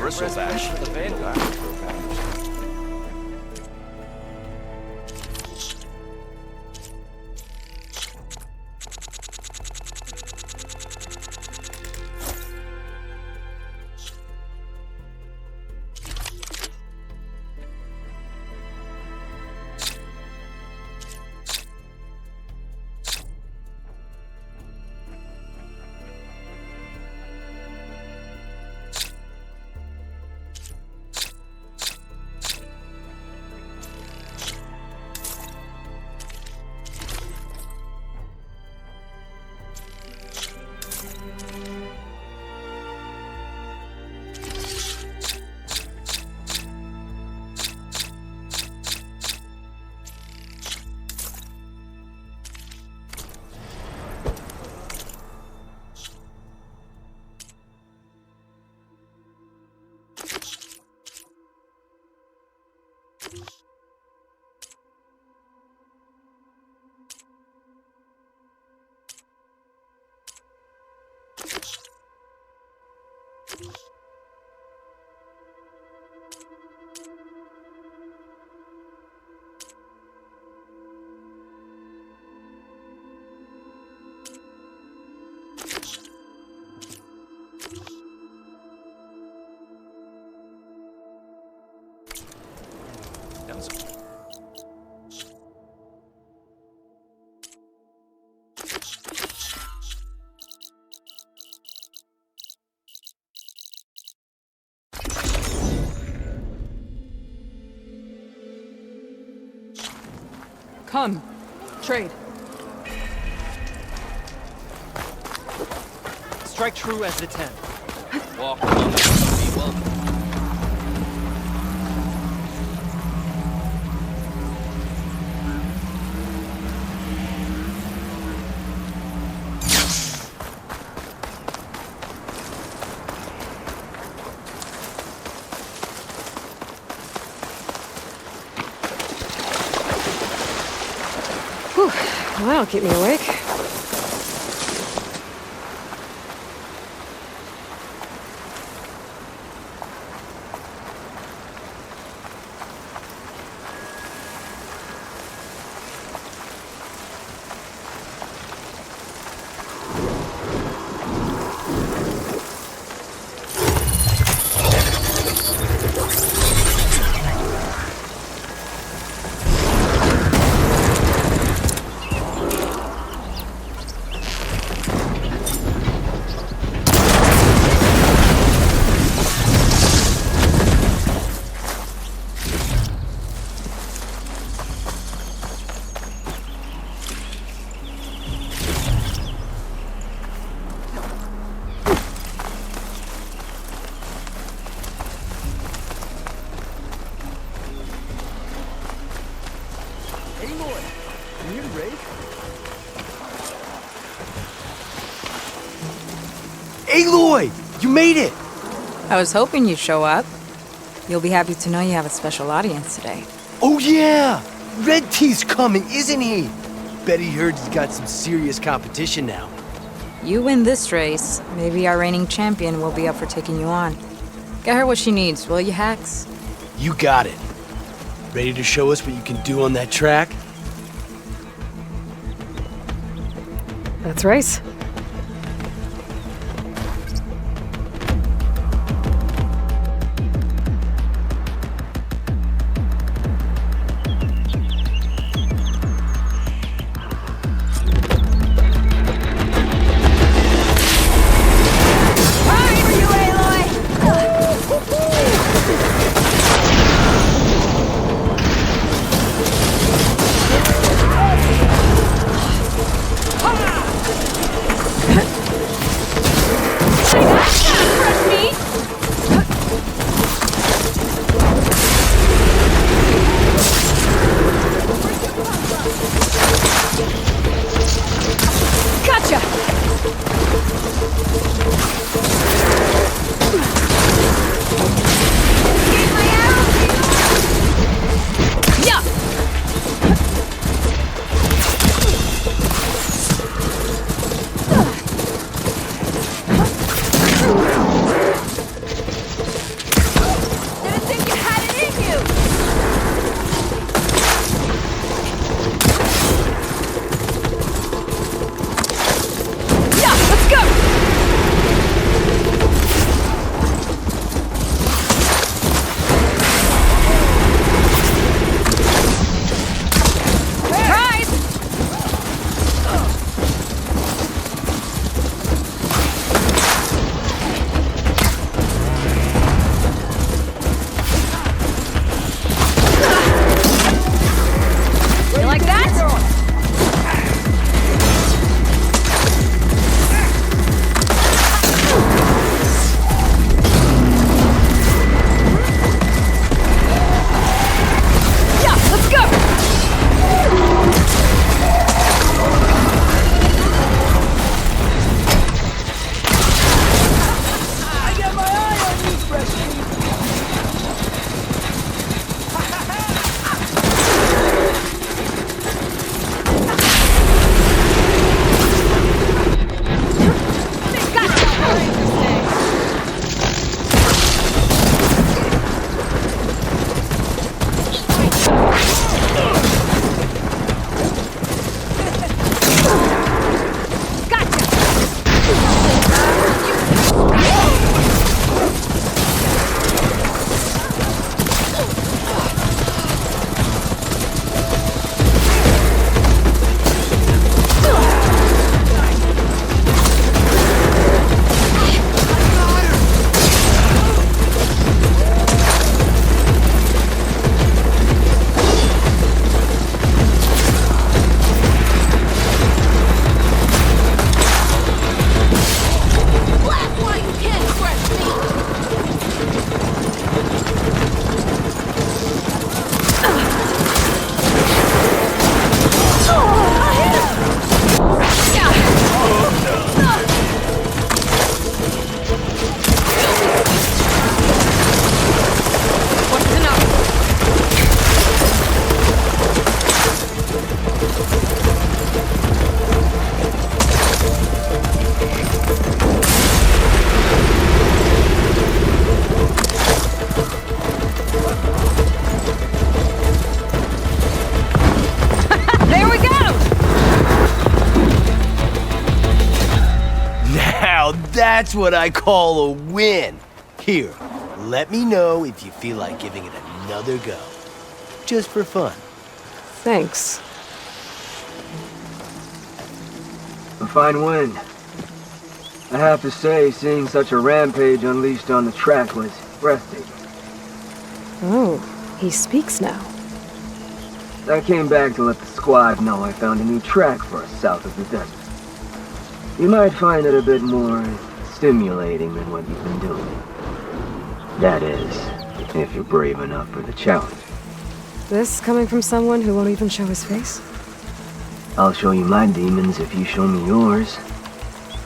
Bristlebash. For the Vanguard. Come. Trade. Strike true as the 10. Walk along the be welcome. Whew. Well, that'll keep me awake. Aloy! You made it! I was hoping you'd show up. You'll be happy to know you have a special audience today. Oh yeah! Red T's coming, isn't he? Bet he heard he's got some serious competition now. You win this race, maybe our reigning champion will be up for taking you on. Get her what she needs, will you, Hax? You got it. Ready to show us what you can do on that track? Let's race. That's what I call a win. Here, let me know if you feel like giving it another go. Just for fun. Thanks. A fine win. I have to say, seeing such a rampage unleashed on the track was breathtaking. Oh, he speaks now. I came back to let the squad know I found a new track for us south of the desert. You might find it a bit more stimulating than what you've been doing. That is, if you're brave enough for the challenge. This coming from someone who won't even show his face? I'll show you my demons if you show me yours.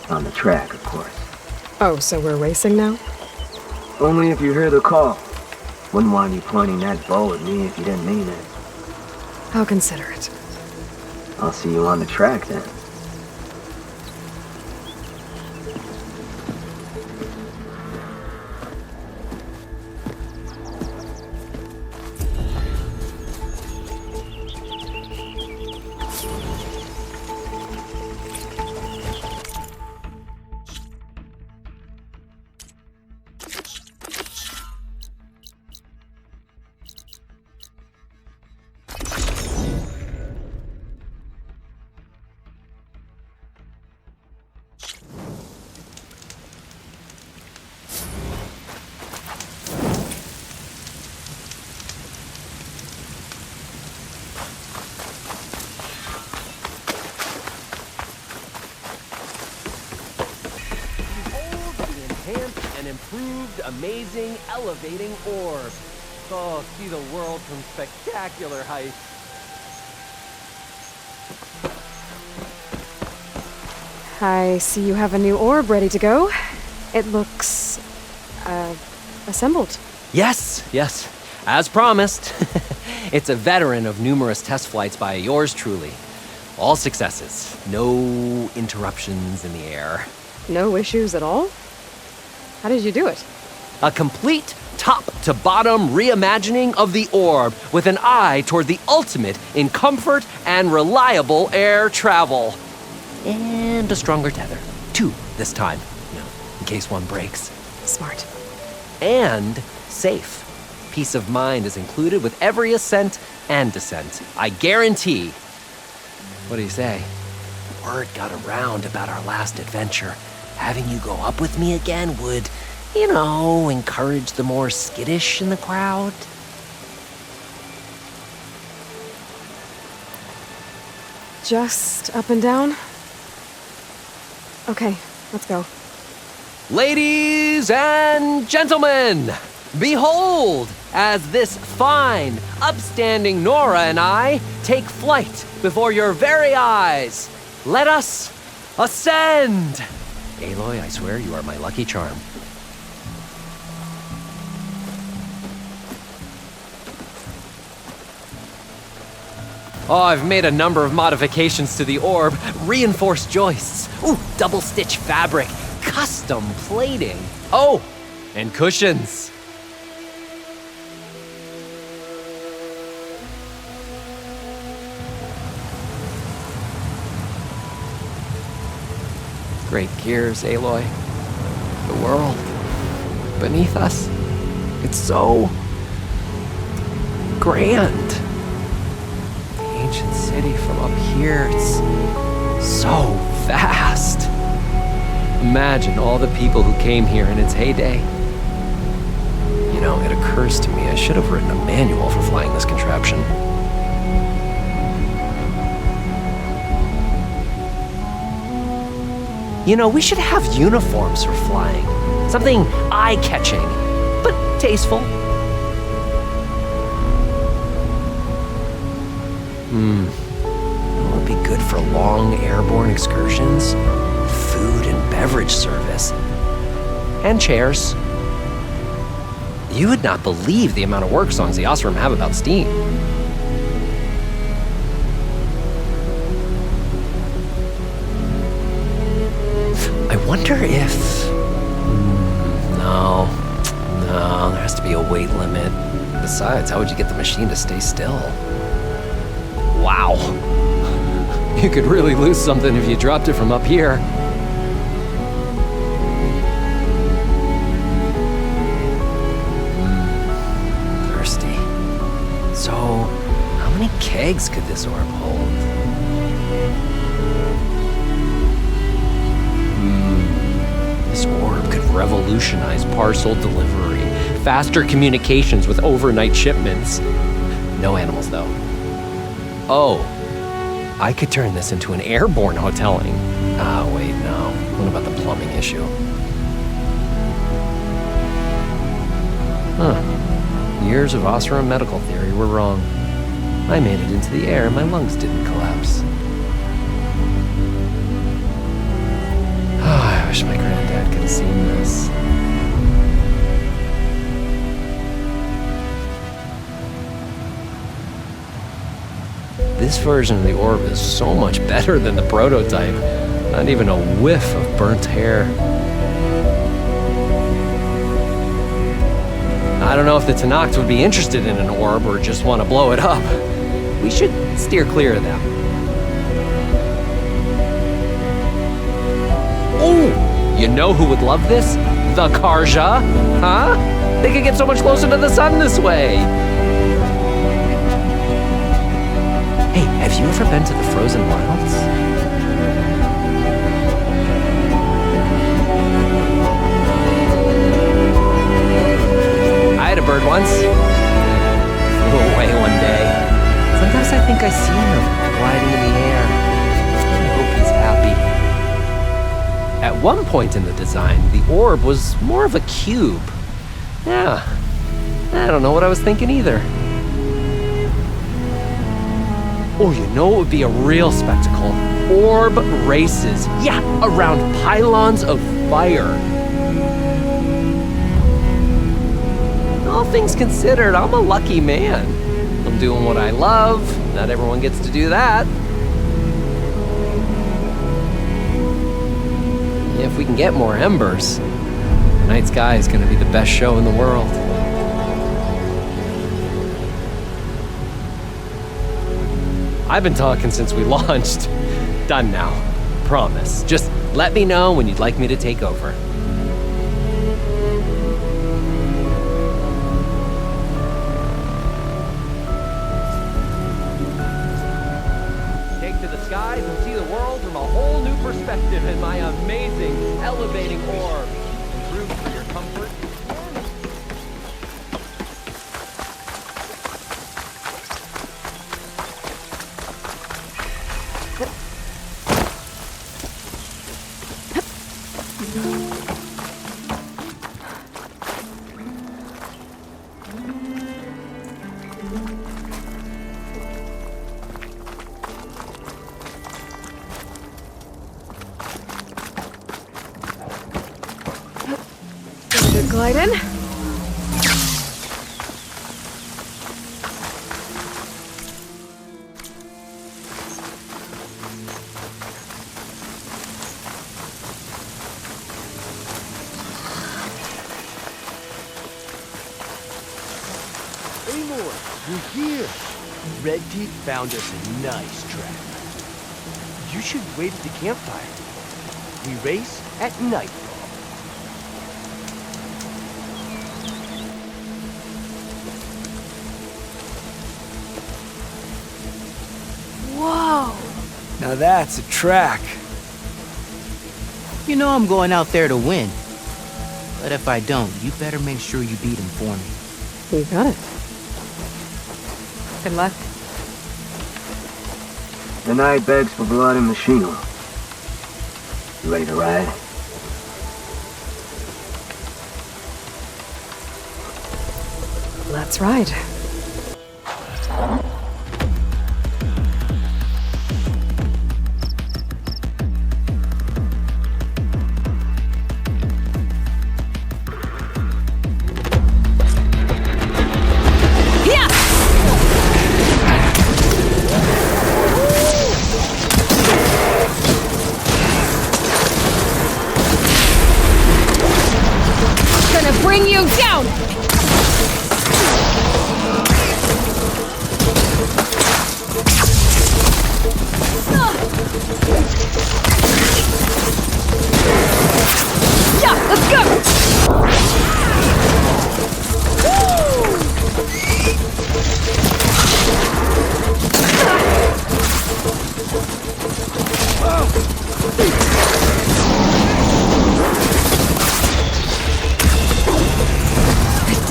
On the track, of course. Oh, so we're racing now? Only if you hear the call. Wouldn't want you pointing that bow at me if you didn't mean it. How considerate. I'll see you on the track then. Enhanced and improved, amazing, elevating orb. Oh, see the world from spectacular heights. I see you have a new orb ready to go. It looks... assembled. Yes, as promised. It's a veteran of numerous test flights by yours truly. All successes, no interruptions in the air. No issues at all? How did you do it? A complete top-to-bottom reimagining of the orb with an eye toward the ultimate in comfort and reliable air travel. And a stronger tether. 2 this time, in case one breaks. Smart. And safe. Peace of mind is included with every ascent and descent. I guarantee. What do you say? Word got around about our last adventure. Having you go up with me again would, encourage the more skittish in the crowd. Just up and down? Okay, let's go. Ladies and gentlemen, behold, as this fine, upstanding Nora and I take flight before your very eyes. Let us ascend! Aloy, I swear you are my lucky charm. Oh, I've made a number of modifications to the orb. Reinforced joists. Ooh, double-stitch fabric. Custom plating. Oh, and cushions. Great gears, Aloy. The world beneath us. It's so grand. The ancient city from up here, it's so vast. Imagine all the people who came here in its heyday. It occurs to me I should have written a manual for flying this contraption. We should have uniforms for flying. Something eye-catching, but tasteful. It would be good for long airborne excursions, food and beverage service, and chairs. You would not believe the amount of work songs the Oseram have about steam. I wonder if... No, there has to be a weight limit. Besides, how would you get the machine to stay still? Wow. You could really lose something if you dropped it from up here. kegs could this orb hold? This orb could revolutionize parcel delivery, faster communications with overnight shipments. No animals, though. Oh, I could turn this into an airborne hoteling. Ah, wait, no. What about the plumbing issue? Huh. Years of Oseram medical theory were wrong. I made it into the air and my lungs didn't collapse. I wish my granddad could have seen this. This version of the orb is so much better than the prototype. Not even a whiff of burnt hair. I don't know if the Tenakth would be interested in an orb or just want to blow it up. We should steer clear of them. Oh, you know who would love this? The Karja, huh? They could get so much closer to the sun this way. Hey, have you ever been to the Frozen Wilds? I had a bird once. Flew away one day. Sometimes I think I see him gliding in the air. I hope he's happy. At one point in the design, the orb was more of a cube. Yeah, I don't know what I was thinking either. Oh, you know what would be a real spectacle? Orb races. Yeah, around pylons of fire. All things considered, I'm a lucky man. I'm doing what I love. Not everyone gets to do that. Yeah, if we can get more embers, the night sky is going to be the best show in the world. I've been talking since we launched. Done now. Promise. Just let me know when you'd like me to take over. Take to the skies and see the world from a whole new perspective in my amazing elevating orb. Room for your comfort. Good gliding. Aloy, you're here. Red Teeth found us a nice trap. You should wait at the campfire. We race at nightfall. Whoa! Now that's a track. You know I'm going out there to win. But if I don't, you better make sure you beat him for me. You got it. Good luck. The night begs for blood and Machino. You ready to ride? Let's ride. Bring you down!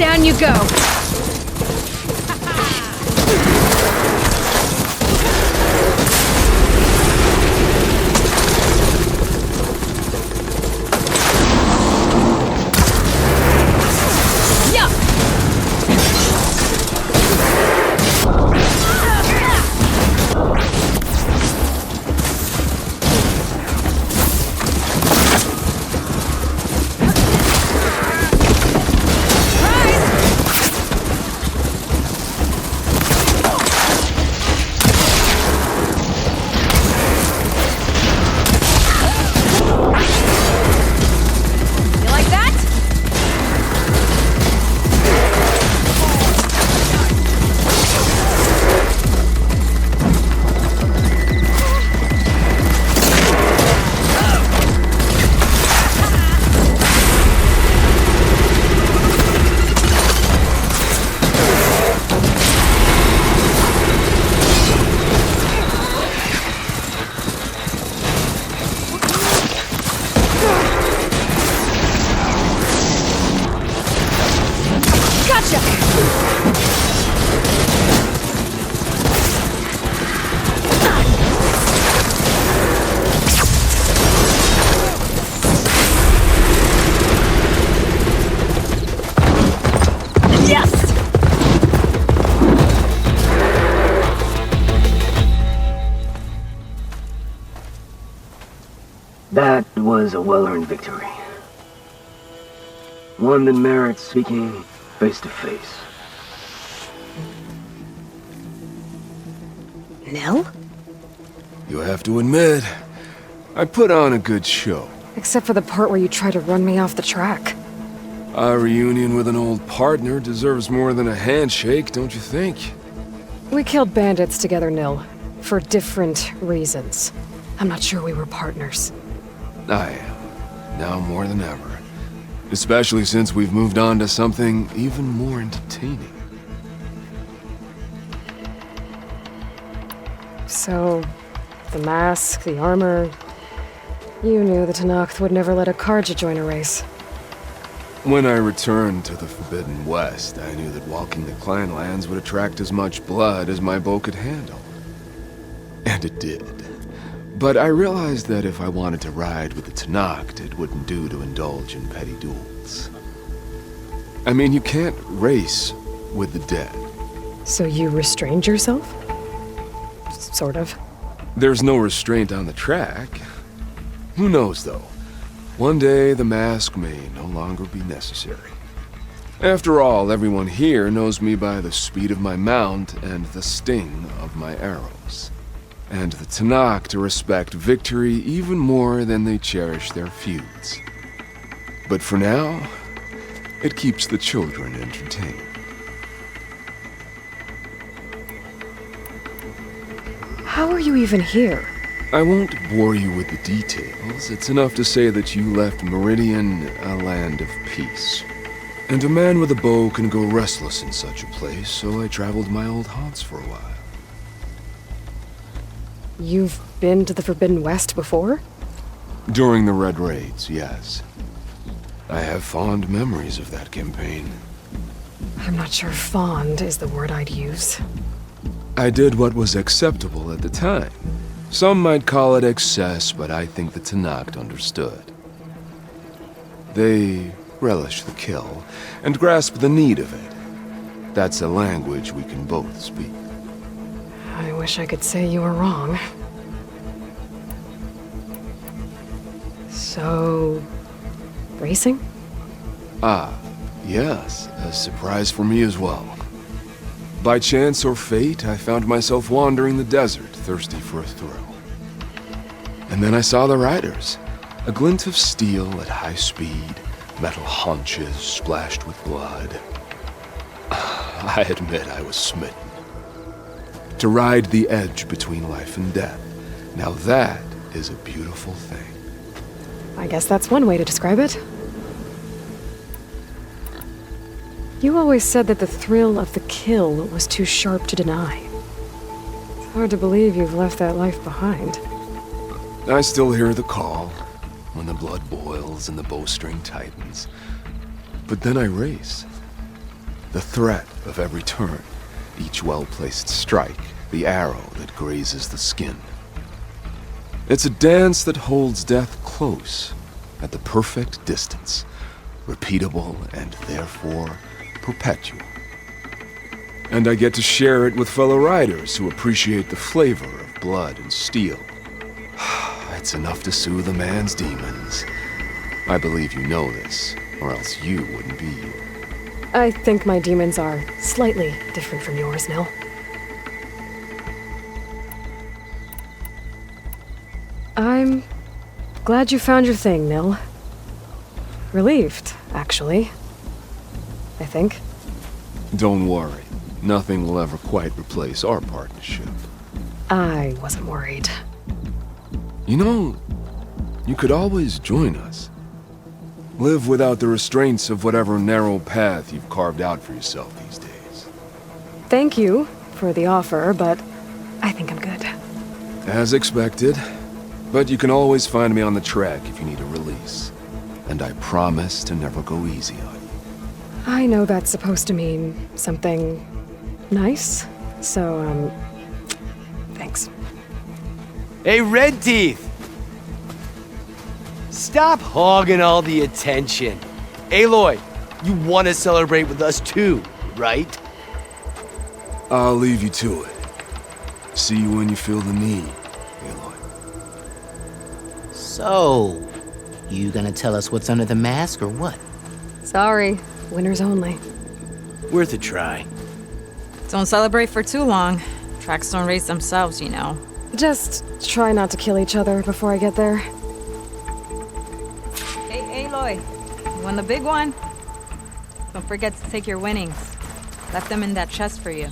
Down you go! That was a well-earned victory. One that merits speaking face to face. Nil? You have to admit, I put on a good show. Except for the part where you try to run me off the track. A reunion with an old partner deserves more than a handshake, don't you think? We killed bandits together, Nil. For different reasons. I'm not sure we were partners. I am. Now more than ever. Especially since we've moved on to something even more entertaining. So, the mask, the armor... You knew the Tenakth would never let a Carja join a race. When I returned to the Forbidden West, I knew that walking the clan lands would attract as much blood as my bow could handle. And it did. But I realized that if I wanted to ride with the Tenakth, it wouldn't do to indulge in petty duels. I mean, you can't race with the dead. So you restrained yourself? Sort of. There's no restraint on the track. Who knows, though? One day, the mask may no longer be necessary. After all, everyone here knows me by the speed of my mount and the sting of my arrows. And the Tenakth respect victory even more than they cherish their feuds. But for now, it keeps the children entertained. How are you even here? I won't bore you with the details. It's enough to say that you left Meridian a land of peace. And a man with a bow can go restless in such a place, so I traveled my old haunts for a while. You've been to the Forbidden West before? During the Red Raids, yes. I have fond memories of that campaign. I'm not sure fond is the word I'd use. I did what was acceptable at the time. Some might call it excess, but I think the Tenakth understood. They relish the kill, and grasp the need of it. That's a language we can both speak. I wish I could say you were wrong. So... racing? Ah, yes, a surprise for me as well. By chance or fate, I found myself wandering the desert, thirsty for a thrill. And then I saw the riders. A glint of steel at high speed, metal haunches splashed with blood. I admit I was smitten. To ride the edge between life and death. Now that is a beautiful thing. I guess that's one way to describe it. You always said that the thrill of the kill was too sharp to deny. It's hard to believe you've left that life behind. I still hear the call, when the blood boils and the bowstring tightens. But then I race. The threat of every turn, each well-placed strike, the arrow that grazes the skin. It's a dance that holds death close, at the perfect distance, repeatable and therefore perpetual. And I get to share it with fellow riders who appreciate the flavor of blood and steel. It's enough to soothe a man's demons. I believe you know this, or else you wouldn't be you. I think my demons are slightly different from yours, Nil. I'm glad you found your thing, Nil. Relieved, actually. I think. Don't worry. Nothing will ever quite replace our partnership. I wasn't worried. You know, you could always join us. Live without the restraints of whatever narrow path you've carved out for yourself these days. Thank you for the offer, but I think I'm good. As expected. But you can always find me on the track if you need a release. And I promise to never go easy on you. I know that's supposed to mean something nice, so, thanks. Hey, Red Teeth! Stop hogging all the attention. Aloy, you want to celebrate with us too, right? I'll leave you to it. See you when you feel the need, Aloy. So, you gonna tell us what's under the mask or what? Sorry, winners only. Worth a try. Don't celebrate for too long. Tracks don't race themselves, you know. Just try not to kill each other before I get there. Hey, Aloy. You won the big one? Don't forget to take your winnings. Left them in that chest for you.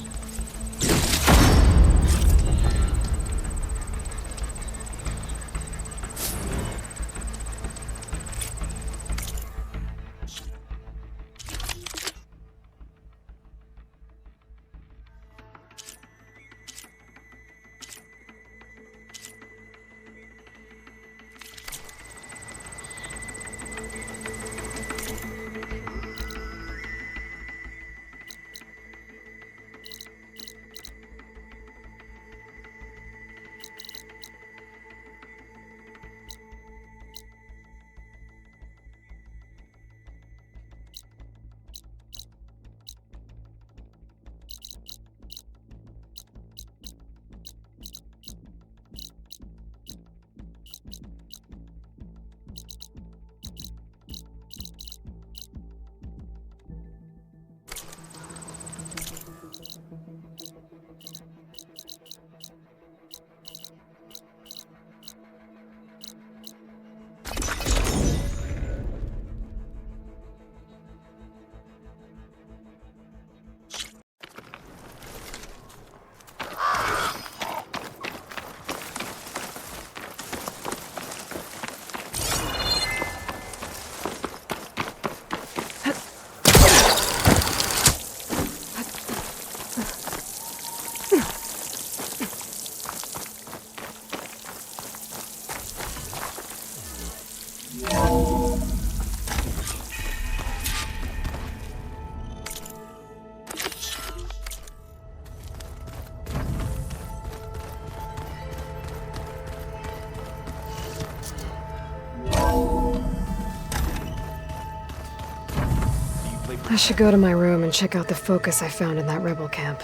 I should go to my room and check out the focus I found in that rebel camp.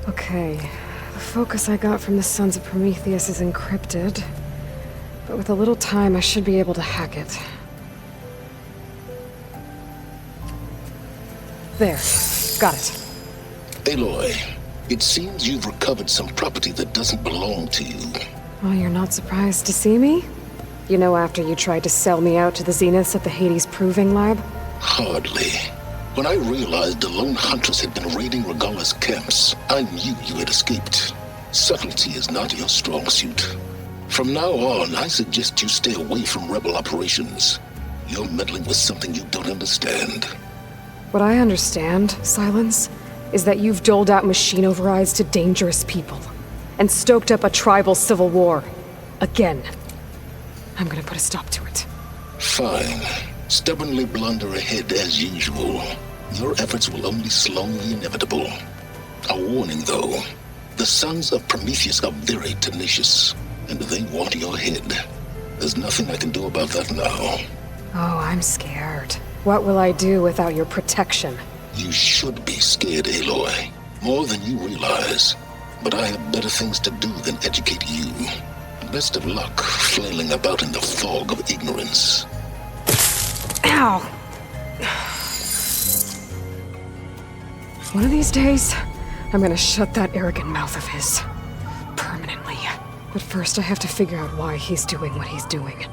Okay, the focus I got from the Sons of Prometheus is encrypted, but with a little time I should be able to hack it. There. Got it. Aloy, it seems you've recovered some property that doesn't belong to you. Oh, you're not surprised to see me? You know, after you tried to sell me out to the Zeniths at the Hades Proving Lab? Hardly. When I realized the lone huntress had been raiding Regalla's camps, I knew you had escaped. Subtlety is not your strong suit. From now on, I suggest you stay away from rebel operations. You're meddling with something you don't understand. What I understand, Silence, is that you've doled out machine overrides to dangerous people and stoked up a tribal civil war. Again. I'm gonna put a stop to it. Fine. Stubbornly blunder ahead as usual. Your efforts will only slow the inevitable. A warning, though. The sons of Prometheus are very tenacious, and they want your head. There's nothing I can do about that now. Oh, I'm scared. What will I do without your protection? You should be scared, Aloy. More than you realize. But I have better things to do than educate you. Best of luck flailing about in the fog of ignorance. Ow! One of these days, I'm gonna shut that arrogant mouth of his. Permanently. But first I have to figure out why he's doing what he's doing.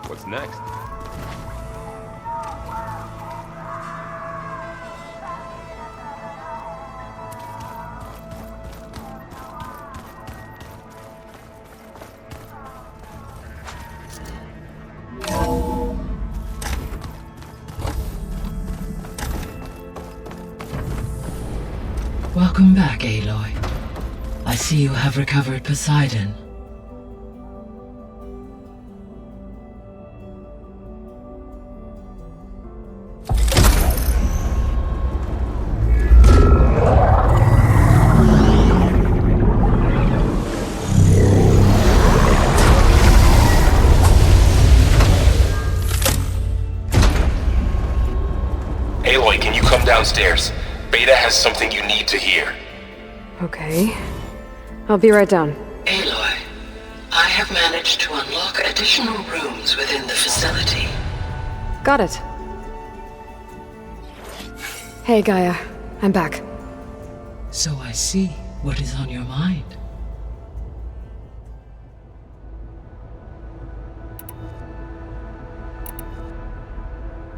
What's next? Welcome back, Aloy. I see you have recovered Poseidon. Aloy, can you come downstairs? Beta has something you need to hear. Okay. I'll be right down. Aloy, I have managed to unlock additional rooms within the facility. Got it. Hey, Gaia. I'm back. So I see what is on your mind.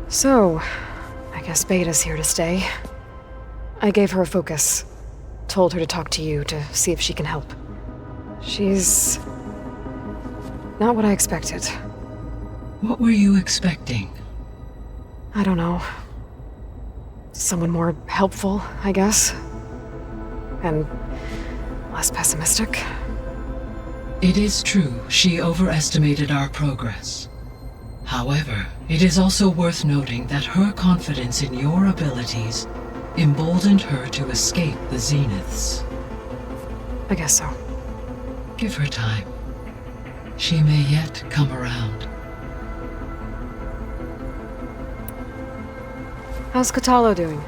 So, I guess Beta's here to stay. I gave her a focus. Told her to talk to you to see if she can help. She's not what I expected. What were you expecting? I don't know. Someone more helpful, I guess. And less pessimistic. It is true, she overestimated our progress. However, it is also worth noting that her confidence in your abilities emboldened her to escape the Zeniths. I guess so. Give her time. She may yet come around. How's Kotallo doing?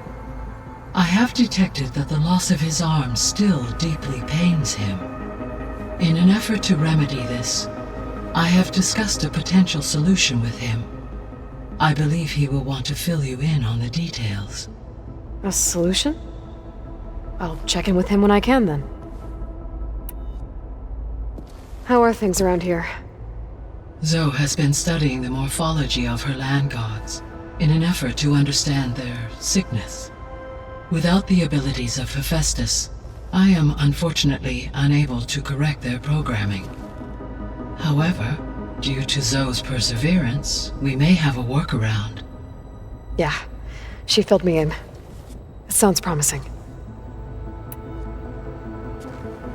I have detected that the loss of his arm still deeply pains him. In an effort to remedy this, I have discussed a potential solution with him. I believe he will want to fill you in on the details. A solution? I'll check in with him when I can, then. How are things around here? Zoe has been studying the morphology of her land gods in an effort to understand their sickness. Without the abilities of Hephaestus, I am unfortunately unable to correct their programming. However, due to Zoe's perseverance, we may have a workaround. Yeah, she filled me in. It sounds promising.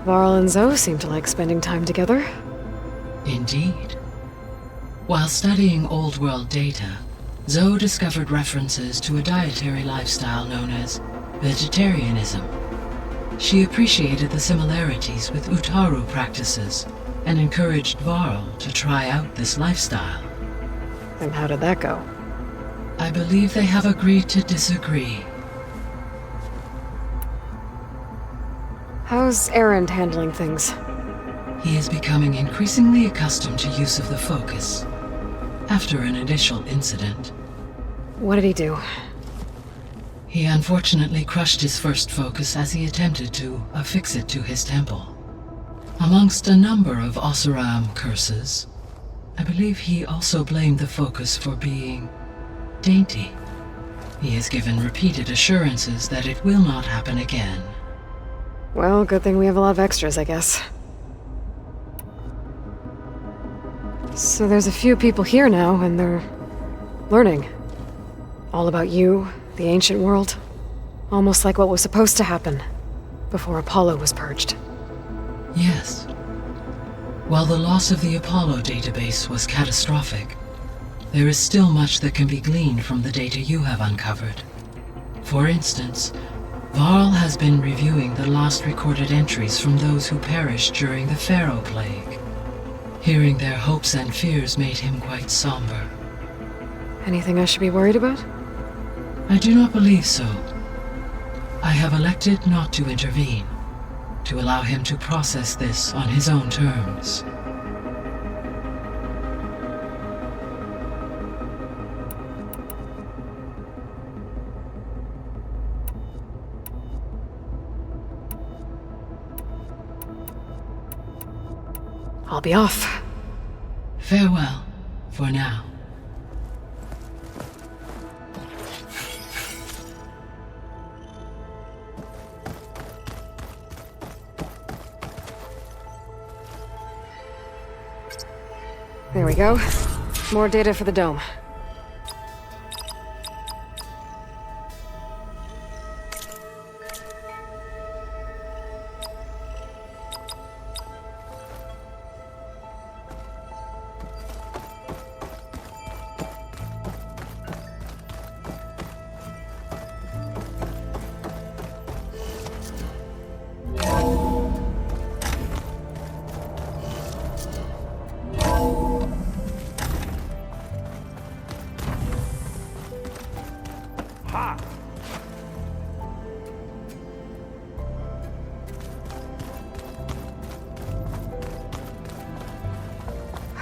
Varl and Zoe seem to like spending time together. Indeed. While studying Old World data, Zoe discovered references to a dietary lifestyle known as vegetarianism. She appreciated the similarities with Utaru practices and encouraged Varl to try out this lifestyle. And how did that go? I believe they have agreed to disagree. How's Erend handling things? He is becoming increasingly accustomed to use of the focus, after an initial incident. What did he do? He unfortunately crushed his first focus as he attempted to affix it to his temple. Amongst a number of Oseram curses, I believe he also blamed the focus for being dainty. He has given repeated assurances that it will not happen again. Well, good thing we have a lot of extras, I guess. So there's a few people here now, and they're learning. All about you, the ancient world. Almost like what was supposed to happen before Apollo was purged. Yes. While the loss of the Apollo database was catastrophic, there is still much that can be gleaned from the data you have uncovered. For instance, Varl has been reviewing the last recorded entries from those who perished during the Pharaoh Plague. Hearing their hopes and fears made him quite somber. Anything I should be worried about? I do not believe so. I have elected not to intervene, to allow him to process this on his own terms. I'll be off. Farewell, for now. There we go. More data for the dome.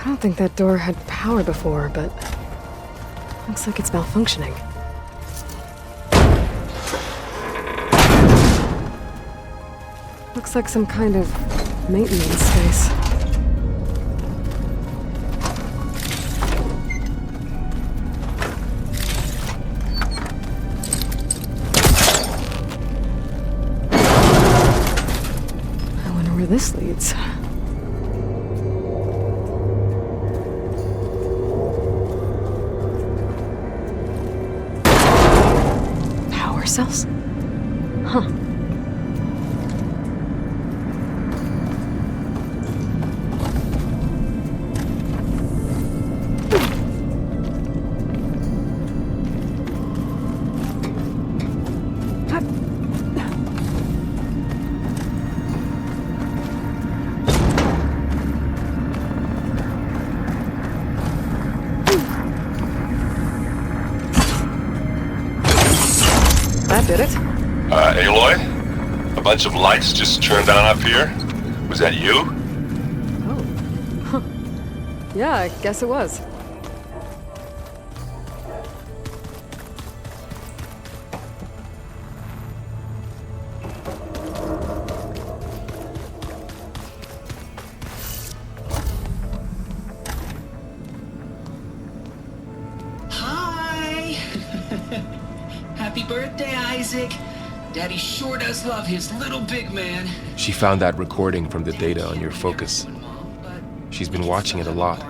I don't think that door had power before, but looks like it's malfunctioning. Looks like some kind of maintenance space. I wonder where this leads. Cells? Huh. That did it. Aloy? A bunch of lights just turned on up here? Was that you? Oh. Huh. Yeah, I guess it was. Hi! Happy birthday, Isaac. Daddy sure does love his little big man. She found that recording from the data on your focus. She's been watching it a lot.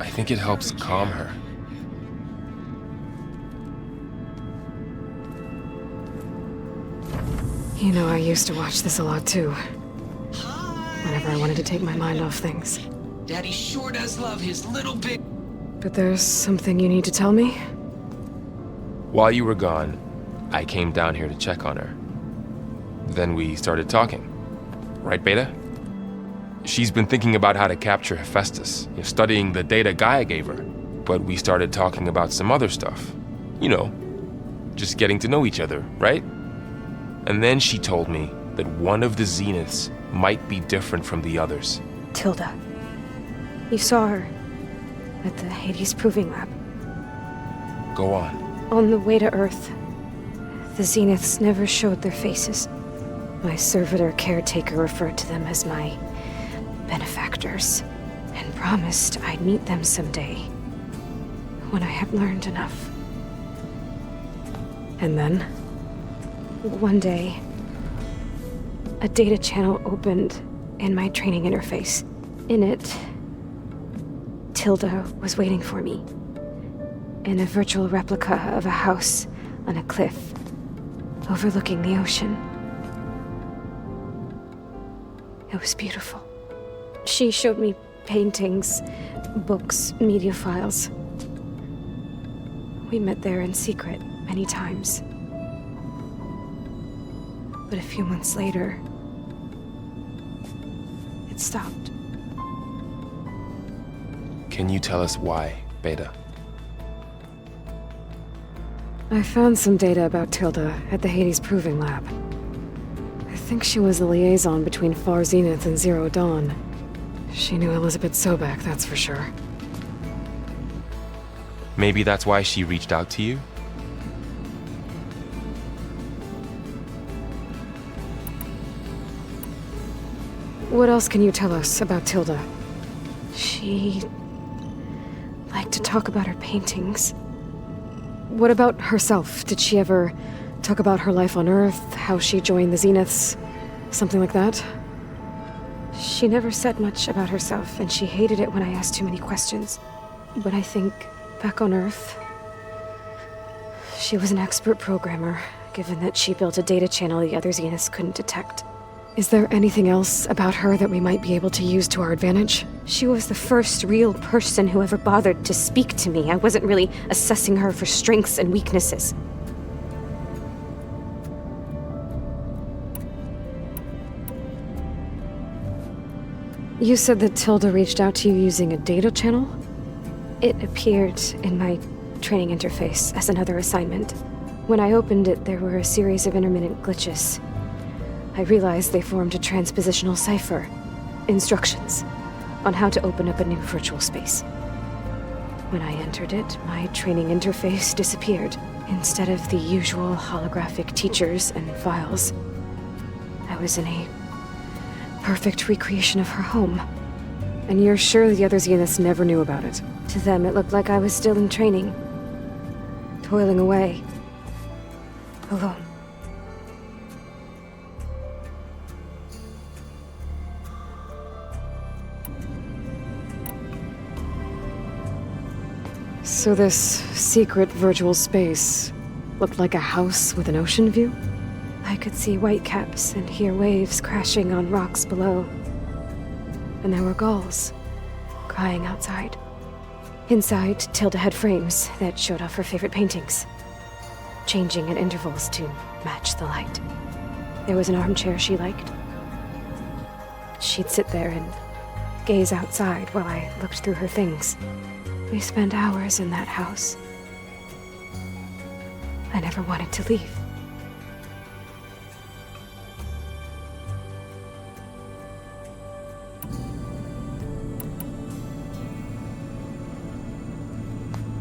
I think it helps calm her. You know, I used to watch this a lot too. Whenever I wanted to take my mind off things. Daddy sure does love his little big... But there's something you need to tell me? While you were gone, I came down here to check on her. Then we started talking. Right, Beta? She's been thinking about how to capture Hephaestus, studying the data Gaia gave her. But we started talking about some other stuff. You know, just getting to know each other, right? And then she told me that one of the Zeniths might be different from the others. Tilda. You saw her at the Hades Proving Lab. Go on. On the way to Earth, the Zeniths never showed their faces. My servitor caretaker referred to them as my benefactors, and promised I'd meet them someday, when I had learned enough. And then, one day, a data channel opened in my training interface. In it, Tilda was waiting for me. In a virtual replica of a house on a cliff, overlooking the ocean. It was beautiful. She showed me paintings, books, media files. We met there in secret many times. But a few months later, it stopped. Can you tell us why, Beta? I found some data about Tilda at the Hades Proving Lab. I think she was the liaison between Far Zenith and Zero Dawn. She knew Elizabeth Sobek, that's for sure. Maybe that's why she reached out to you? What else can you tell us about Tilda? She liked to talk about her paintings. What about herself? Did she ever talk about her life on Earth, how she joined the Zeniths, something like that? She never said much about herself, and she hated it when I asked too many questions. But I think, back on Earth, she was an expert programmer, given that she built a data channel the other Zeniths couldn't detect. Is there anything else about her that we might be able to use to our advantage? She was the first real person who ever bothered to speak to me. I wasn't really assessing her for strengths and weaknesses. You said that Tilda reached out to you using a data channel? It appeared in my training interface as another assignment. When I opened it, there were a series of intermittent glitches. I realized they formed a transpositional cipher. Instructions on how to open up a new virtual space. When I entered it, my training interface disappeared. Instead of the usual holographic teachers and files, I was in a perfect recreation of her home. And you're sure the other Zeniths never knew about it? To them, it looked like I was still in training. Toiling away. Alone. So this secret virtual space looked like a house with an ocean view? I could see whitecaps and hear waves crashing on rocks below. And there were gulls crying outside. Inside, Tilda had frames that showed off her favorite paintings, changing at intervals to match the light. There was an armchair she liked. She'd sit there and gaze outside while I looked through her things. We spent hours in that house. I never wanted to leave.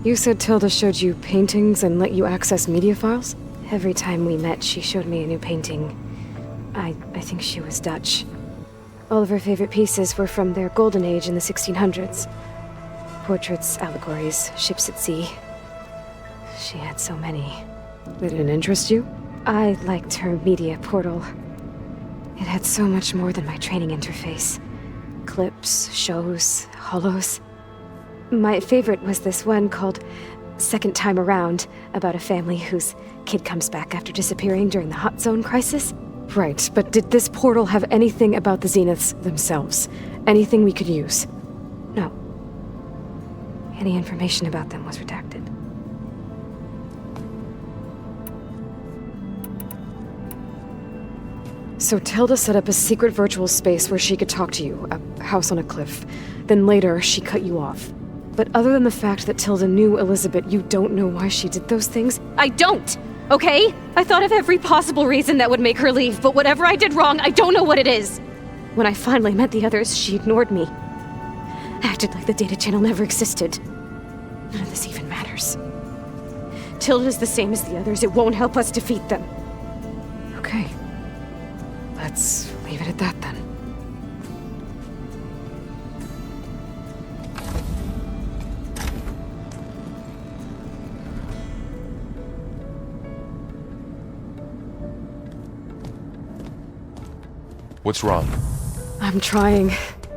You said Tilda showed you paintings and let you access media files? Every time we met, she showed me a new painting. I think she was Dutch. All of her favorite pieces were from their golden age in the 1600s. Portraits, allegories, ships at sea. She had so many. Did it interest you? I liked her media portal. It had so much more than my training interface. Clips, shows, holos. My favorite was this one called Second Time Around, about a family whose kid comes back after disappearing during the Hot Zone crisis. Right, but did this portal have anything about the Zeniths themselves? Anything we could use? No. Any information about them was redacted. So Tilda set up a secret virtual space where she could talk to you, a house on a cliff. Then later, she cut you off. But other than the fact that Tilda knew Elizabeth, you don't know why she did those things? I don't! Okay? I thought of every possible reason that would make her leave, but whatever I did wrong, I don't know what it is. When I finally met the others, she ignored me. Acted like the data channel never existed. None of this even matters. Tilda's the same as the others. It won't help us defeat them. Okay. Let's leave it at that then. What's wrong? I'm trying,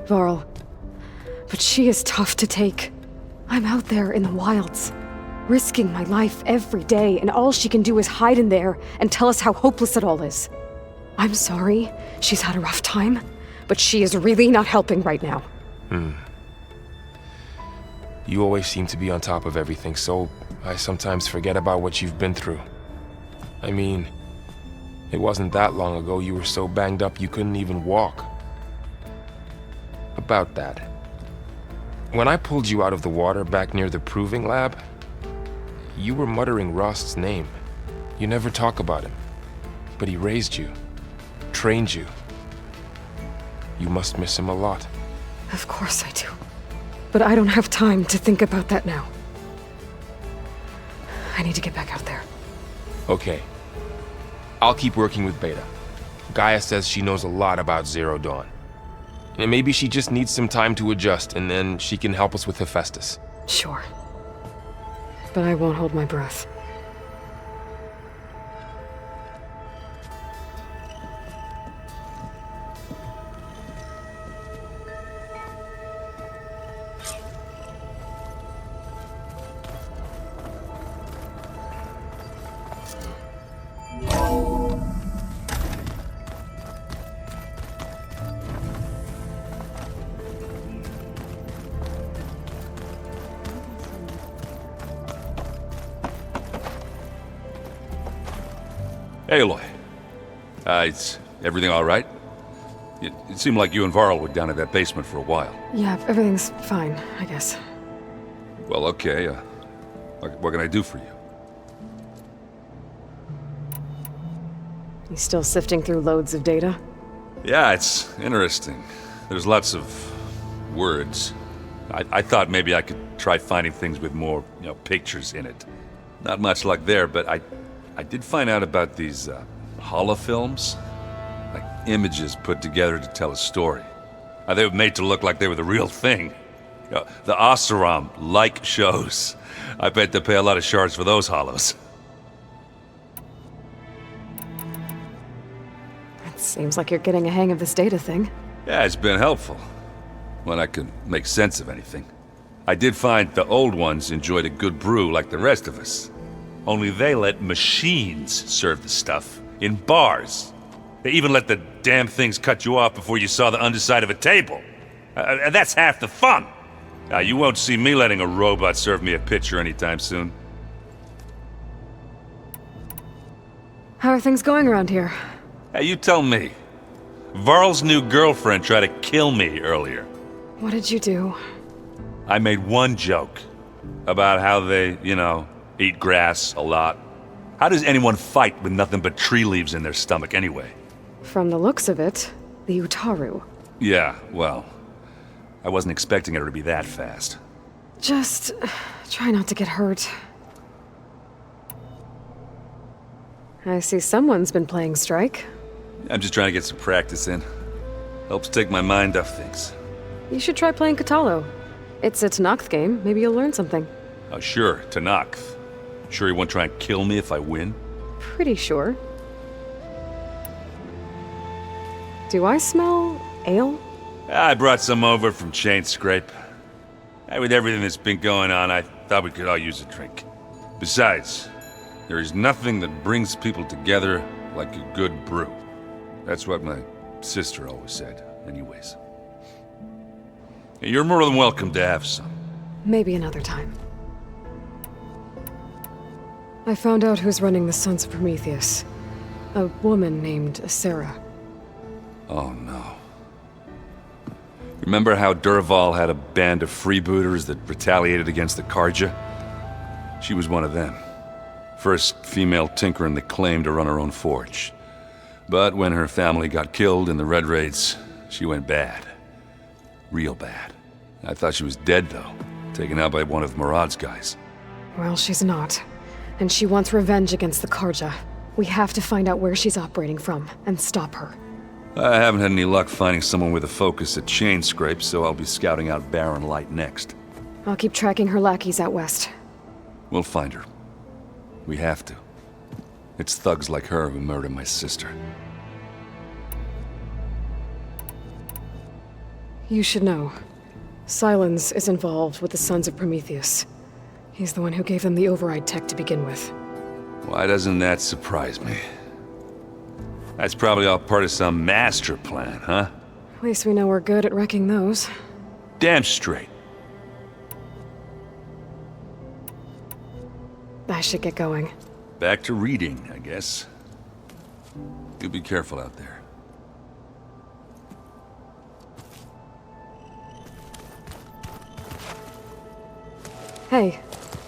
Varl. But she is tough to take. I'm out there in the wilds, risking my life every day, and all she can do is hide in there and tell us how hopeless it all is. I'm sorry she's had a rough time, but she is really not helping right now. You always seem to be on top of everything, so I sometimes forget about what you've been through. I mean, it wasn't that long ago you were so banged up you couldn't even walk. About that. When I pulled you out of the water back near the proving lab, you were muttering Rost's name. You never talk about him. But he raised you, trained you. You must miss him a lot. Of course I do. But I don't have time to think about that now. I need to get back out there. Okay. I'll keep working with Beta. Gaia says she knows a lot about Zero Dawn. And maybe she just needs some time to adjust, and then she can help us with Hephaestus. Sure. But I won't hold my breath. Hey, Aloy. Is everything all right? It seemed like you and Varl were down in that basement for a while. Yeah, everything's fine, I guess. Well, okay. What can I do for you? You still sifting through loads of data? Yeah, it's interesting. There's lots of words. I thought maybe I could try finding things with more, pictures in it. Not much luck there, but I did find out about these holofilms. Like images put together to tell a story. They were made to look like they were the real thing. The Oseram-like shows. I bet they pay a lot of shards for those hollows. It seems like you're getting a hang of this data thing. Yeah, it's been helpful. When I could make sense of anything. I did find the old ones enjoyed a good brew like the rest of us. Only they let machines serve the stuff in bars. They even let the damn things cut you off before you saw the underside of a table. And that's half the fun. You won't see me letting a robot serve me a pitcher anytime soon. How are things going around here? Hey, you tell me. Varl's new girlfriend tried to kill me earlier. What did you do? I made one joke about how they, eat grass a lot. How does anyone fight with nothing but tree leaves in their stomach anyway? From the looks of it, the Utaru. Yeah, well, I wasn't expecting her to be that fast. Just try not to get hurt. I see someone's been playing Strike. I'm just trying to get some practice in. Helps take my mind off things. You should try playing Katalo. It's a Tenakth game. Maybe you'll learn something. Oh, sure, Tenakth. Sure he won't try and kill me if I win? Pretty sure. Do I smell ale? I brought some over from Chain Scrape. With everything that's been going on, I thought we could all use a drink. Besides, there is nothing that brings people together like a good brew. That's what my sister always said, anyways. You're more than welcome to have some. Maybe another time. I found out who's running the Sons of Prometheus. A woman named Sarah. Oh no. Remember how Durval had a band of freebooters that retaliated against the Karja? She was one of them. First female tinker in the claim to run her own forge. But when her family got killed in the Red Raids, she went bad. Real bad. I thought she was dead, though. Taken out by one of Murad's guys. Well, she's not. And she wants revenge against the Karja. We have to find out where she's operating from, and stop her. I haven't had any luck finding someone with a focus at Chain Scrape, so I'll be scouting out Barren Light next. I'll keep tracking her lackeys out west. We'll find her. We have to. It's thugs like her who murdered my sister. You should know. Sylens is involved with the Sons of Prometheus. He's the one who gave them the override tech to begin with. Why doesn't that surprise me? That's probably all part of some master plan, huh? At least we know we're good at wrecking those. Damn straight. I should get going. Back to reading, I guess. You be careful out there. Hey,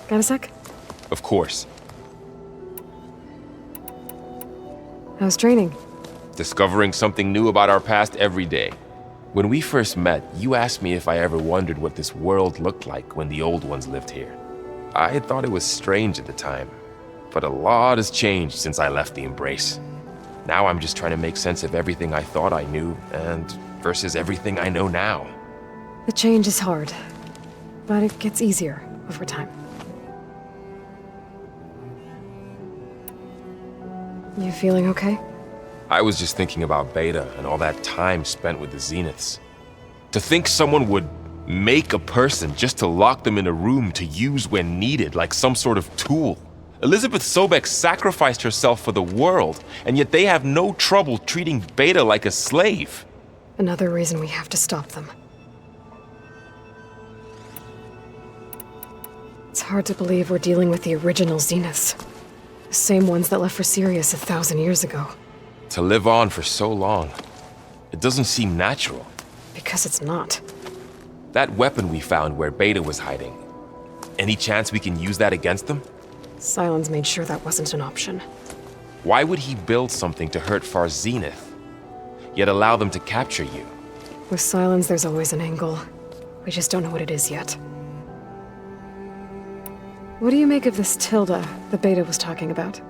got a sec? Of course. How's training? Discovering something new about our past every day. When we first met, you asked me if I ever wondered what this world looked like when the old ones lived here. I had thought it was strange at the time, but a lot has changed since I left the Embrace. Now I'm just trying to make sense of everything I thought I knew and versus everything I know now. The change is hard, but it gets easier over time. You feeling okay? I was just thinking about Beta and all that time spent with the Zeniths. To think someone would make a person just to lock them in a room to use when needed, like some sort of tool. Elizabeth Sobek sacrificed herself for the world, and yet they have no trouble treating Beta like a slave. Another reason we have to stop them. It's hard to believe we're dealing with the original Zeniths. The same ones that left for Sirius 1,000 years ago. To live on for so long, it doesn't seem natural. Because it's not. That weapon we found where Beta was hiding, any chance we can use that against them? Sylens made sure that wasn't an option. Why would he build something to hurt Far Zenith, yet allow them to capture you? With Sylens, there's always an angle. We just don't know what it is yet. What do you make of this Tilda the Beta was talking about?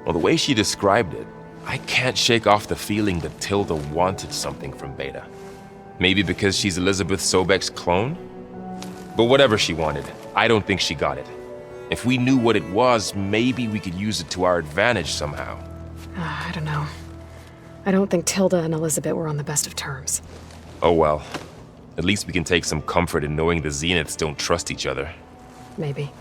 Well, the way she described it, I can't shake off the feeling that Tilda wanted something from Beta. Maybe because she's Elizabeth Sobek's clone? But whatever she wanted, I don't think she got it. If we knew what it was, maybe we could use it to our advantage somehow. I don't know. I don't think Tilda and Elizabeth were on the best of terms. Oh well. At least we can take some comfort in knowing the Zeniths don't trust each other. Maybe.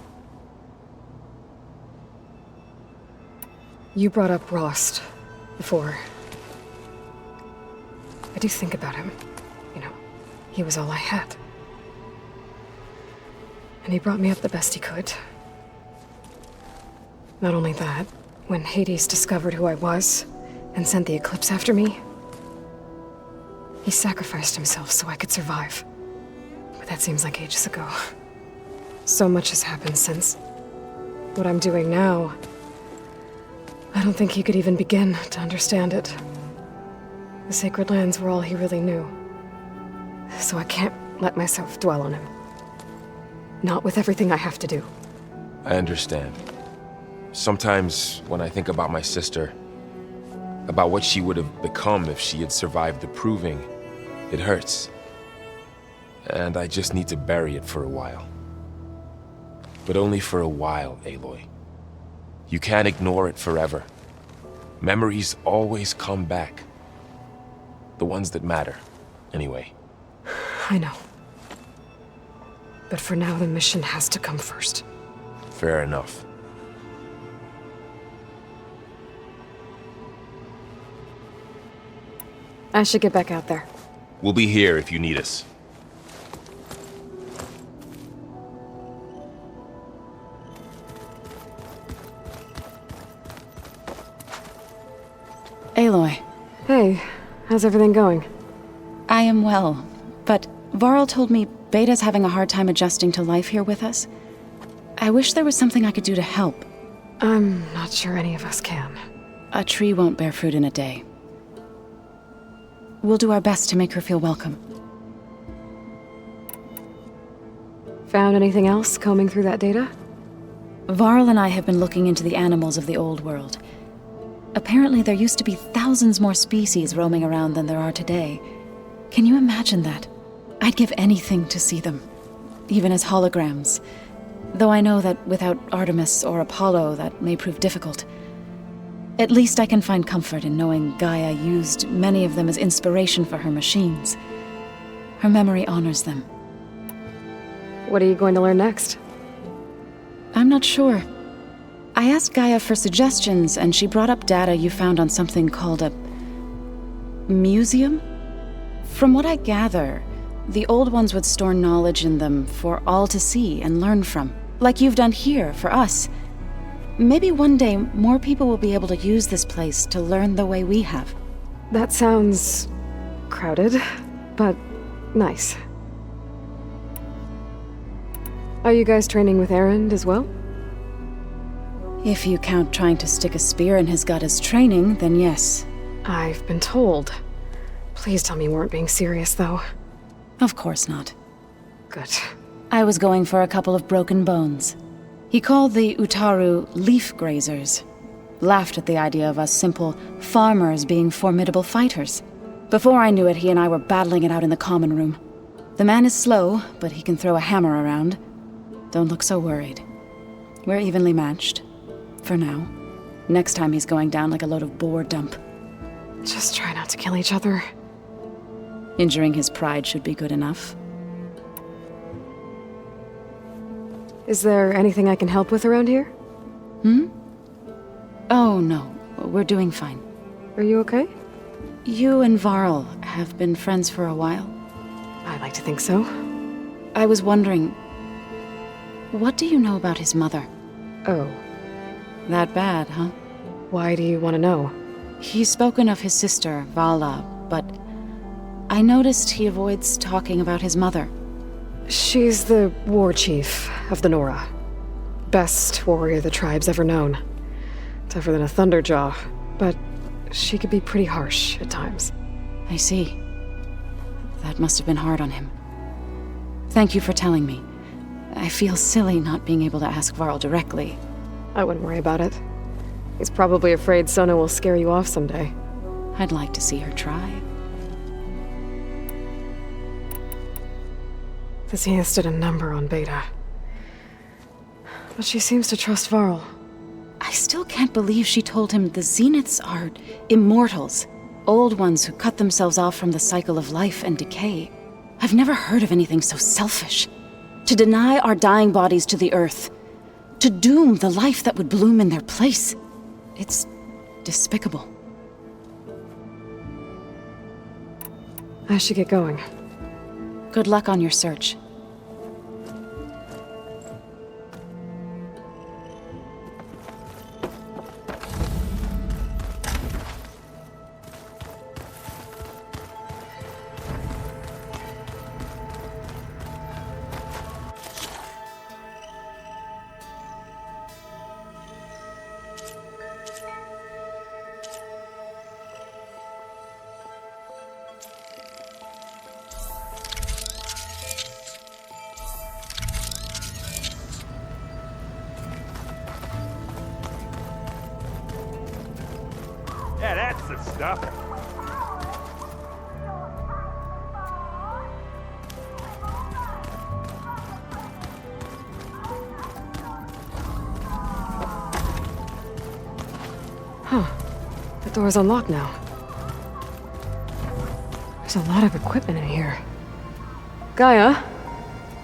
You brought up Rost before. I do think about him. You know, he was all I had. And he brought me up the best he could. Not only that, when Hades discovered who I was and sent the Eclipse after me, he sacrificed himself so I could survive. But that seems like ages ago. So much has happened since. What I'm doing now, I don't think he could even begin to understand it. The Sacred Lands were all he really knew. So I can't let myself dwell on him. Not with everything I have to do. I understand. Sometimes, when I think about my sister, about what she would have become if she had survived the Proving, it hurts. And I just need to bury it for a while. But only for a while, Aloy. You can't ignore it forever. Memories always come back. The ones that matter, anyway. I know. But for now, the mission has to come first. Fair enough. I should get back out there. We'll be here if you need us. Aloy. Hey, how's everything going? I am well, but Varl told me Beta's having a hard time adjusting to life here with us. I wish there was something I could do to help. I'm not sure any of us can. A tree won't bear fruit in a day. We'll do our best to make her feel welcome. Found anything else combing through that data? Varl and I have been looking into the animals of the old world. Apparently there used to be thousands more species roaming around than there are today. Can you imagine that? I'd give anything to see them, even as holograms. Though I know that without Artemis or Apollo, that may prove difficult. At least I can find comfort in knowing Gaia used many of them as inspiration for her machines. Her memory honors them. What are you going to learn next? I'm not sure. I asked Gaia for suggestions, and she brought up data you found on something called a museum? From what I gather, the old ones would store knowledge in them for all to see and learn from, like you've done here for us. Maybe one day more people will be able to use this place to learn the way we have. That sounds crowded, but nice. Are you guys training with Erend as well? If you count trying to stick a spear in his gut as training, then yes. I've been told. Please tell me you weren't being serious, though. Of course not. Good. I was going for a couple of broken bones. He called the Utaru leaf grazers. Laughed at the idea of us simple farmers being formidable fighters. Before I knew it, he and I were battling it out in the common room. The man is slow, but he can throw a hammer around. Don't look so worried. We're evenly matched. For now. Next time he's going down like a load of boar dump. Just try not to kill each other. Injuring his pride should be good enough. Is there anything I can help with around here? Oh, no. We're doing fine. Are you okay? You and Varl have been friends for a while. I like to think so. I was wondering, what do you know about his mother? Oh. That bad, huh? Why do you want to know? He's spoken of his sister, Vala, but I noticed he avoids talking about his mother. She's the war chief of the Nora. Best warrior the tribe's ever known. Tougher than a Thunderjaw, but she could be pretty harsh at times. I see. That must have been hard on him. Thank you for telling me. I feel silly not being able to ask Varl directly. I wouldn't worry about it. He's probably afraid Sona will scare you off someday. I'd like to see her try. The Zeniths did a number on Beta. But she seems to trust Varl. I still can't believe she told him the Zeniths are immortals. Old ones who cut themselves off from the cycle of life and decay. I've never heard of anything so selfish. To deny our dying bodies to the earth. To doom the life that would bloom in their place. It's despicable. I should get going. Good luck on your search. Yeah, that's the stuff. Huh. The door's unlocked now. There's a lot of equipment in here. Gaia,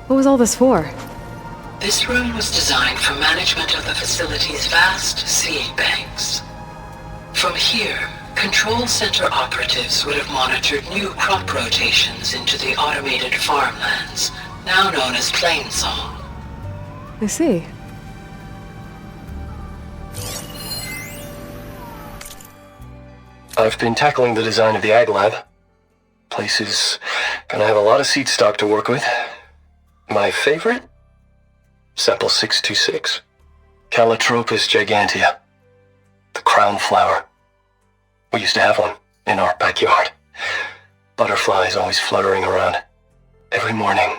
what was all this for? This room was designed for management of the facility's vast seed banks. From here, Control Center operatives would have monitored new crop rotations into the automated farmlands, now known as Plainsong. I see. I've been tackling the design of the Ag Lab. Place is gonna have a lot of seed stock to work with. My favorite? Sample 626. Calotropis gigantea. The crown flower. We used to have one in our backyard. Butterflies always fluttering around. Every morning,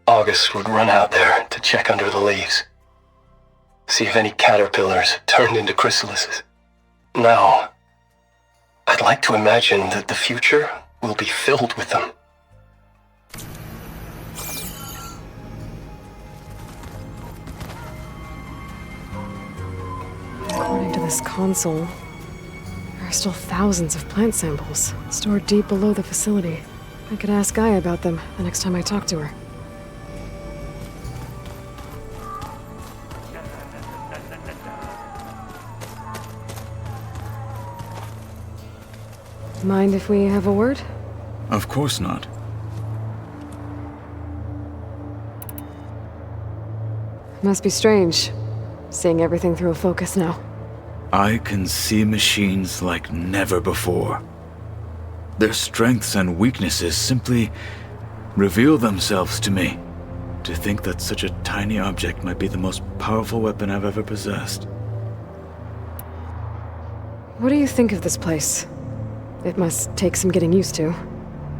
August would run out there to check under the leaves. See if any caterpillars turned into chrysalises. Now, I'd like to imagine that the future will be filled with them. According to this console, there are still thousands of plant samples stored deep below the facility. I could ask Gaia about them the next time I talk to her. Mind if we have a word? Of course not. Must be strange, seeing everything through a focus now. I can see machines like never before. Their strengths and weaknesses simply reveal themselves to me. To think that such a tiny object might be the most powerful weapon I've ever possessed. What do you think of this place? It must take some getting used to.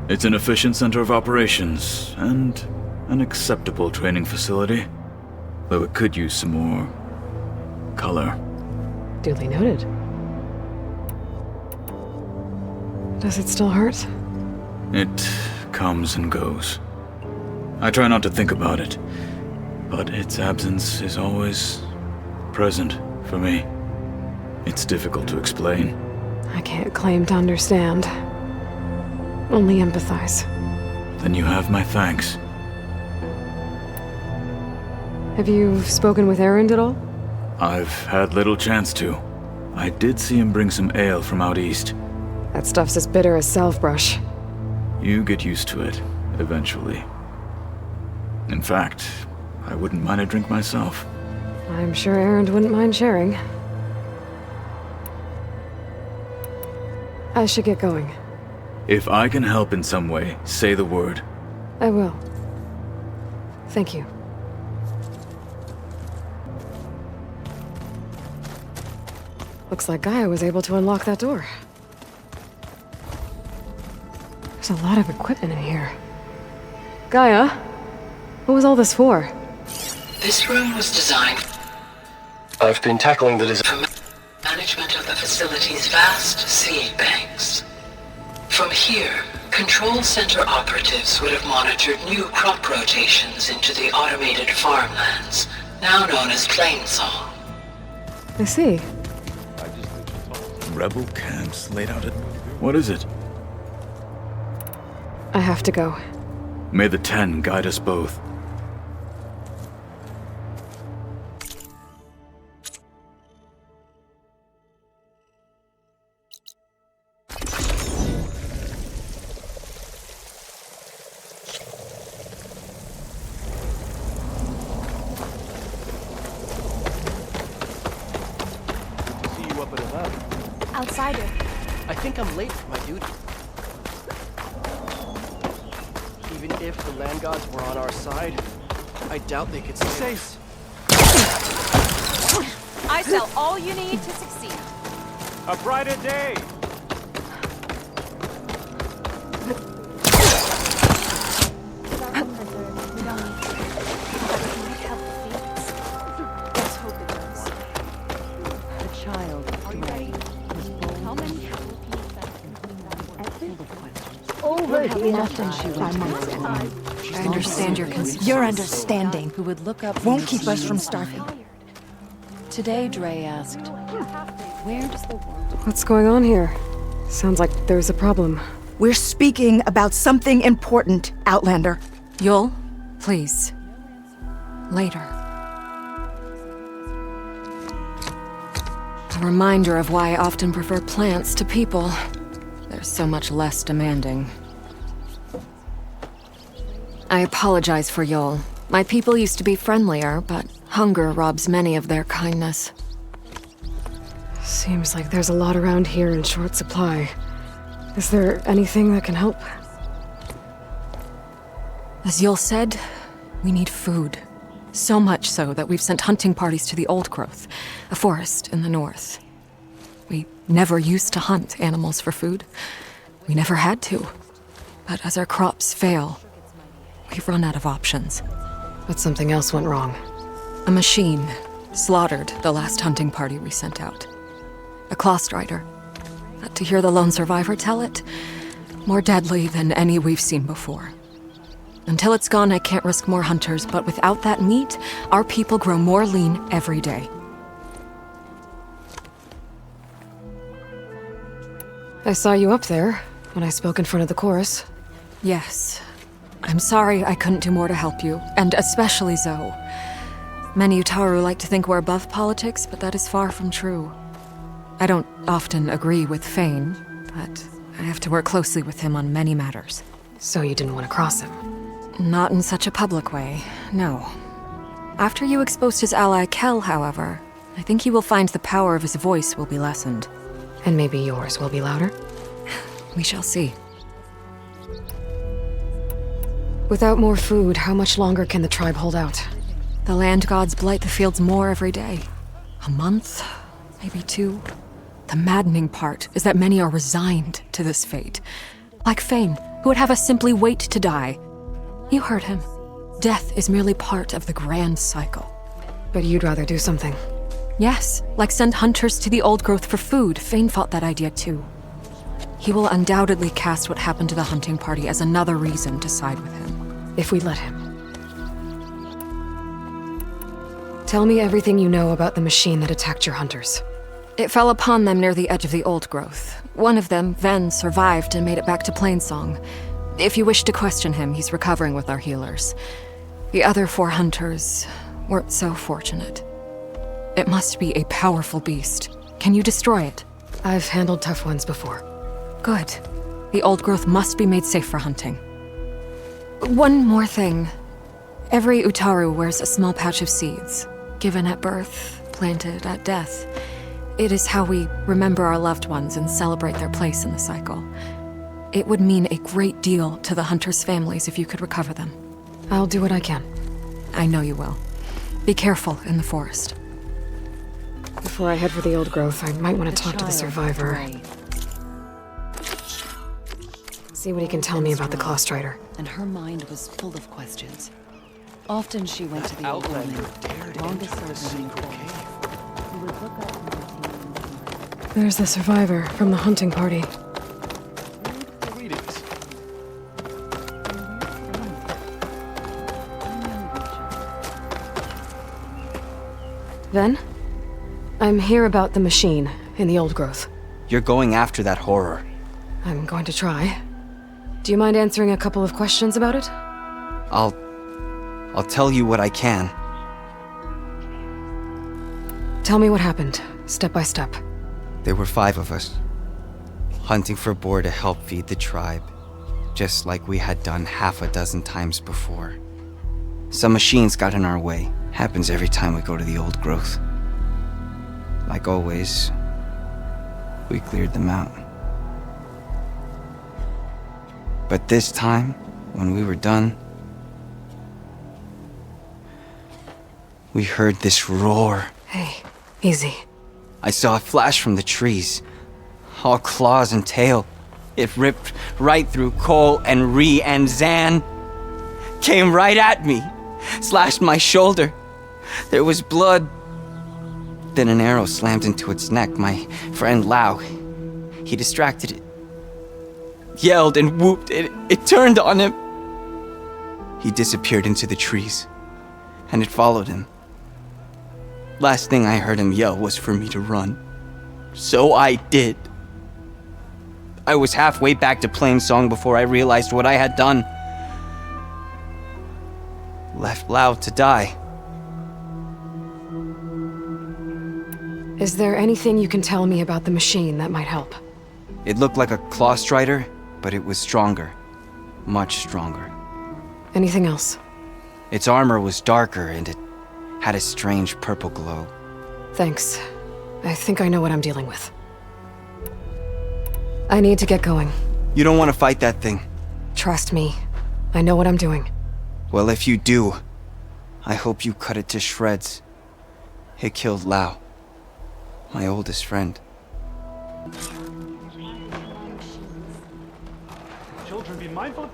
It's an efficient center of operations, and an acceptable training facility. Though it could use some more color. Duly noted. Does it still hurt? It comes and goes. I try not to think about it, but its absence is always present for me. It's difficult to explain. I can't claim to understand. Only empathize. Then you have my thanks. Have you spoken with Erend at all? I've had little chance to. I did see him bring some ale from out east. That stuff's as bitter as salve-brush. You get used to it, eventually. In fact, I wouldn't mind a drink myself. I'm sure Erend wouldn't mind sharing. I should get going. If I can help in some way, say the word. I will. Thank you. Looks like Gaia was able to unlock that door. There's a lot of equipment in here. Gaia? What was all this for? This room was designed I've been tackling the design. management of the facility's vast seed banks. From here, Control Center operatives would have monitored new crop rotations into the automated farmlands, now known as Plainsong. I see. Rebel camps laid out at... What is it? I have to go. May the Ten guide us both. See you up and about. Outsider. I think I'm late for my duty. Even if the land gods were on our side, I doubt they could save us. I sell all you need to succeed. A brighter day! I understand your concern. Your understanding Who would look up won't keep us from starving. Today, Dre asked, where does the world... What's going on here? Sounds like there's a problem. We're speaking about something important, Outlander. Yul, please. Later. A reminder of why I often prefer plants to people. They're so much less demanding. I apologize for Yul. My people used to be friendlier, but hunger robs many of their kindness. Seems like there's a lot around here in short supply. Is there anything that can help? As Yul said, we need food. So much so that we've sent hunting parties to the Old Growth, a forest in the north. We never used to hunt animals for food. We never had to. But as our crops fail, we've run out of options. But something else went wrong. A machine slaughtered the last hunting party we sent out. A Clawstrider. But to hear the lone survivor tell it, more deadly than any we've seen before. Until it's gone, I can't risk more hunters, but without that meat, our people grow more lean every day. I saw you up there when I spoke in front of the chorus. Yes. I'm sorry I couldn't do more to help you, and especially Zoe. Many Utaru like to think we're above politics, but that is far from true. I don't often agree with Fane, but I have to work closely with him on many matters. So you didn't want to cross him? Not in such a public way, no. After you exposed his ally Kel, however, I think he will find the power of his voice will be lessened. And maybe yours will be louder? We shall see. Without more food, how much longer can the tribe hold out? The land gods blight the fields more every day. A month, maybe 2. The maddening part is that many are resigned to this fate. Like Fane, who would have us simply wait to die. You heard him. Death is merely part of the grand cycle. But you'd rather do something. Yes, like send hunters to the old growth for food. Fane fought that idea too. He will undoubtedly cast what happened to the hunting party as another reason to side with him. If we let him. Tell me everything you know about the machine that attacked your hunters. It fell upon them near the edge of the old growth. One of them, Ven, survived and made it back to Plainsong. If you wish to question him, he's recovering with our healers. The other 4 hunters weren't so fortunate. It must be a powerful beast. Can you destroy it? I've handled tough ones before. Good. The old growth must be made safe for hunting. One more thing. Every Utaru wears a small pouch of seeds, given at birth, planted at death. It is how we remember our loved ones and celebrate their place in the cycle. It would mean a great deal to the hunters' families if you could recover them. I'll do what I can. I know you will. Be careful in the forest. Before I head for the old growth, I might want to talk to the survivor. See what he can tell me about the Clawstrider. And her mind was full of questions. Often she went to the old woman, longest serving cave. There's the survivor from the hunting party. Ven? I'm here about the machine in the old growth. You're going after that horror. I'm going to try. Do you mind answering a couple of questions about it? I'll tell you what I can. Tell me what happened, step by step. There were 5 of us, hunting for boar to help feed the tribe, just like we had done half a dozen times before. Some machines got in our way. Happens every time we go to the old growth. Like always, we cleared them out. But this time, when we were done, we heard this roar. Hey, easy. I saw a flash from the trees, all claws and tail. It ripped right through Cole and Ree and Zan. Came right at me, slashed my shoulder. There was blood. Then an arrow slammed into its neck. My friend Lau, he distracted it. Yelled and whooped. It turned on him. He disappeared into the trees, and it followed him. Last thing I heard him yell was for me to run. So I did. I was halfway back to Plainsong before I realized what I had done. Left Lau to die. Is there anything you can tell me about the machine that might help? It looked like a Clawstrider, but it was stronger. Much stronger. Anything else? Its armor was darker and it had a strange purple glow. Thanks. I think I know what I'm dealing with. I need to get going. You don't want to fight that thing. Trust me. I know what I'm doing. Well, if you do, I hope you cut it to shreds. It killed Lau, my oldest friend. Children, be mindful.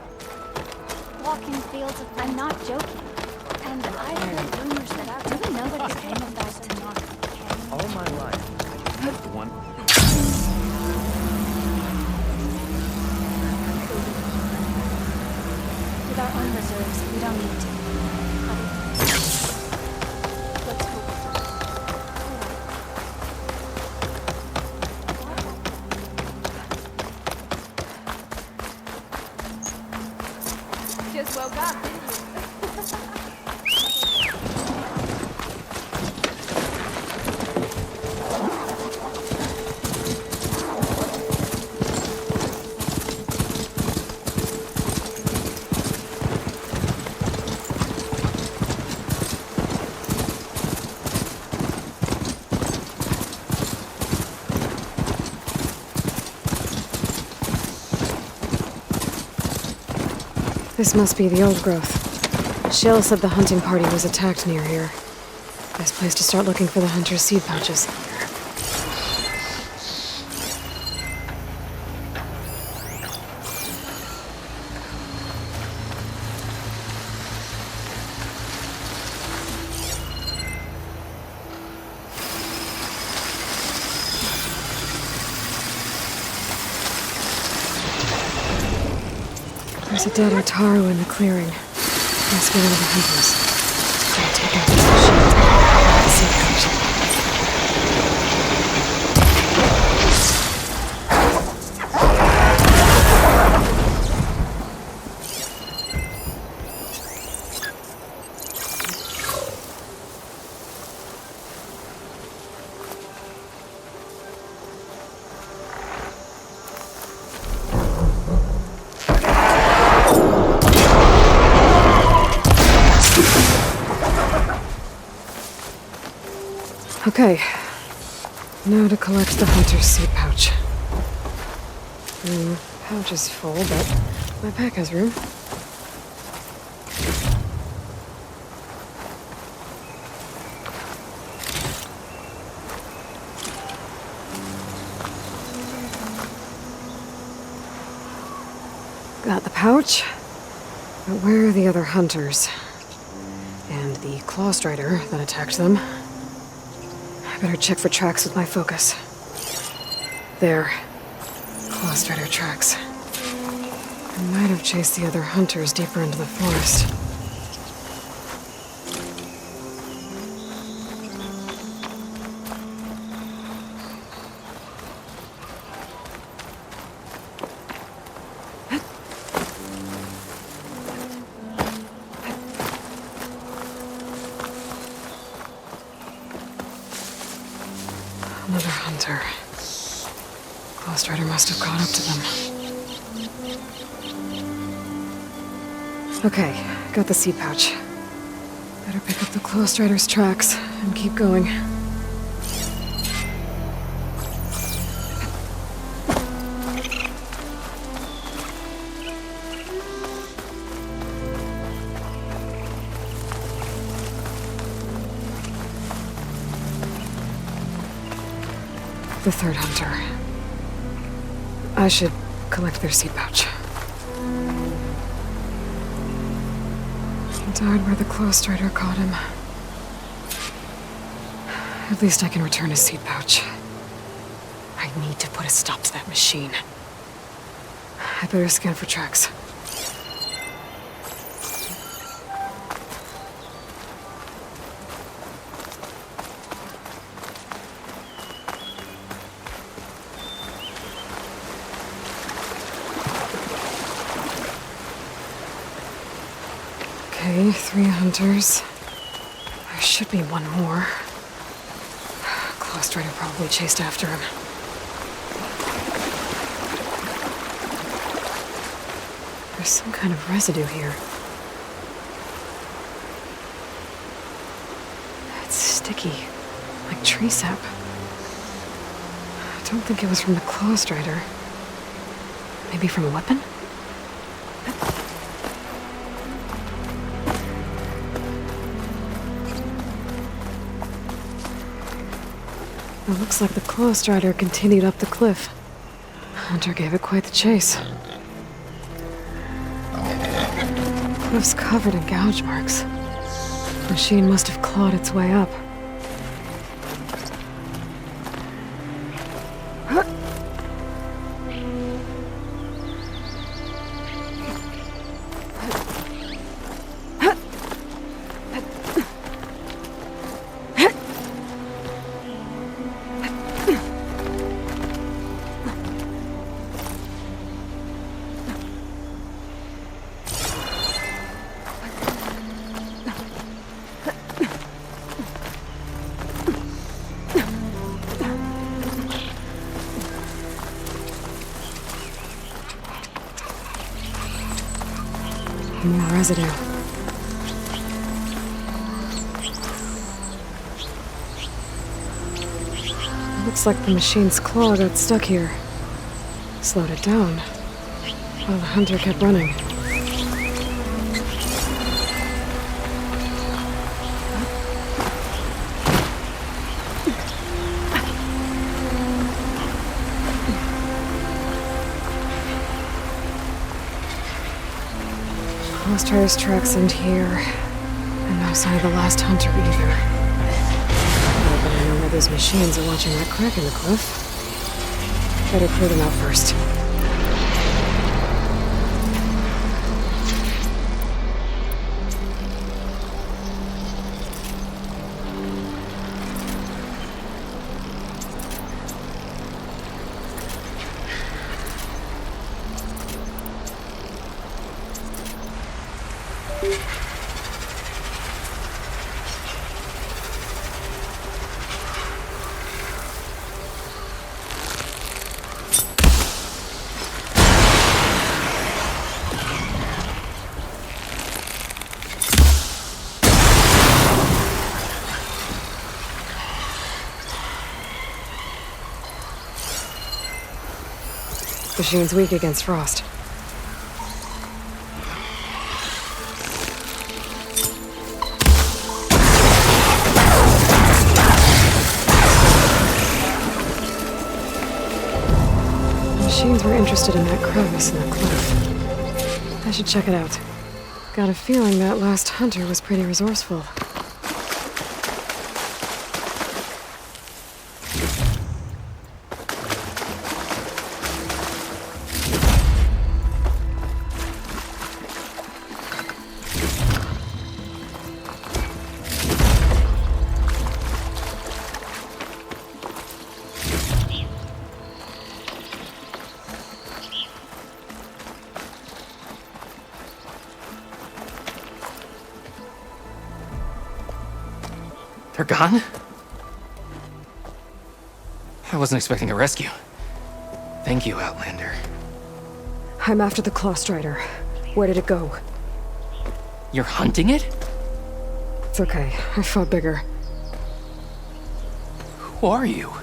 Walking fields of... I'm not joking. And I've heard rumors that... Do we know what became of that Tanaka? All my life, I just one... With our own reserves, we don't need to. Let's hope. This must be the old growth. Shale said the hunting party was attacked near here. Best place to start looking for the hunter's seed pouches. There's a dead Otaru in the clearing. Must be one of the hunters. Gotta take out this machine. Okay, now to collect the hunter's seed pouch. Pouch is full, but my pack has room. Got the pouch, but where are the other hunters? And the Claw Strider that attacked them? I better check for tracks with my focus. There. Claw Strider tracks. I might have chased the other hunters deeper into the forest. Another hunter. Claw Strider must have caught up to them. Okay, got the seed pouch. Better pick up the Claw Strider's tracks and keep going. The third hunter. I should collect their seed pouch. He died where the Claw Strider caught him. At least I can return his seed pouch. I need to put a stop to that machine. I better scan for tracks. Okay, 3 hunters. There should be one more. Claw Strider probably chased after him. There's some kind of residue here. It's sticky, like tree sap. I don't think it was from the Claw Strider. Maybe from a weapon? It looks like the Claw Strider continued up the cliff. Hunter gave it quite the chase. Cliff's covered in gouge marks. The machine must have clawed its way up. More residue. Looks like the machine's claw got stuck here. Slowed it down, while the hunter kept running. Lost tracks end here. And no sign of the last hunter either. But I know where those machines are watching that crack in the cliff. Better clear them out first. Machine's weak against frost. The machines were interested in that crevice in the cliff. I should check it out. Got a feeling that last hunter was pretty resourceful. They're gone? I wasn't expecting a rescue. Thank you, Outlander. I'm after the Claw Strider. Where did it go? You're hunting it? It's okay. I fought bigger. Who are you?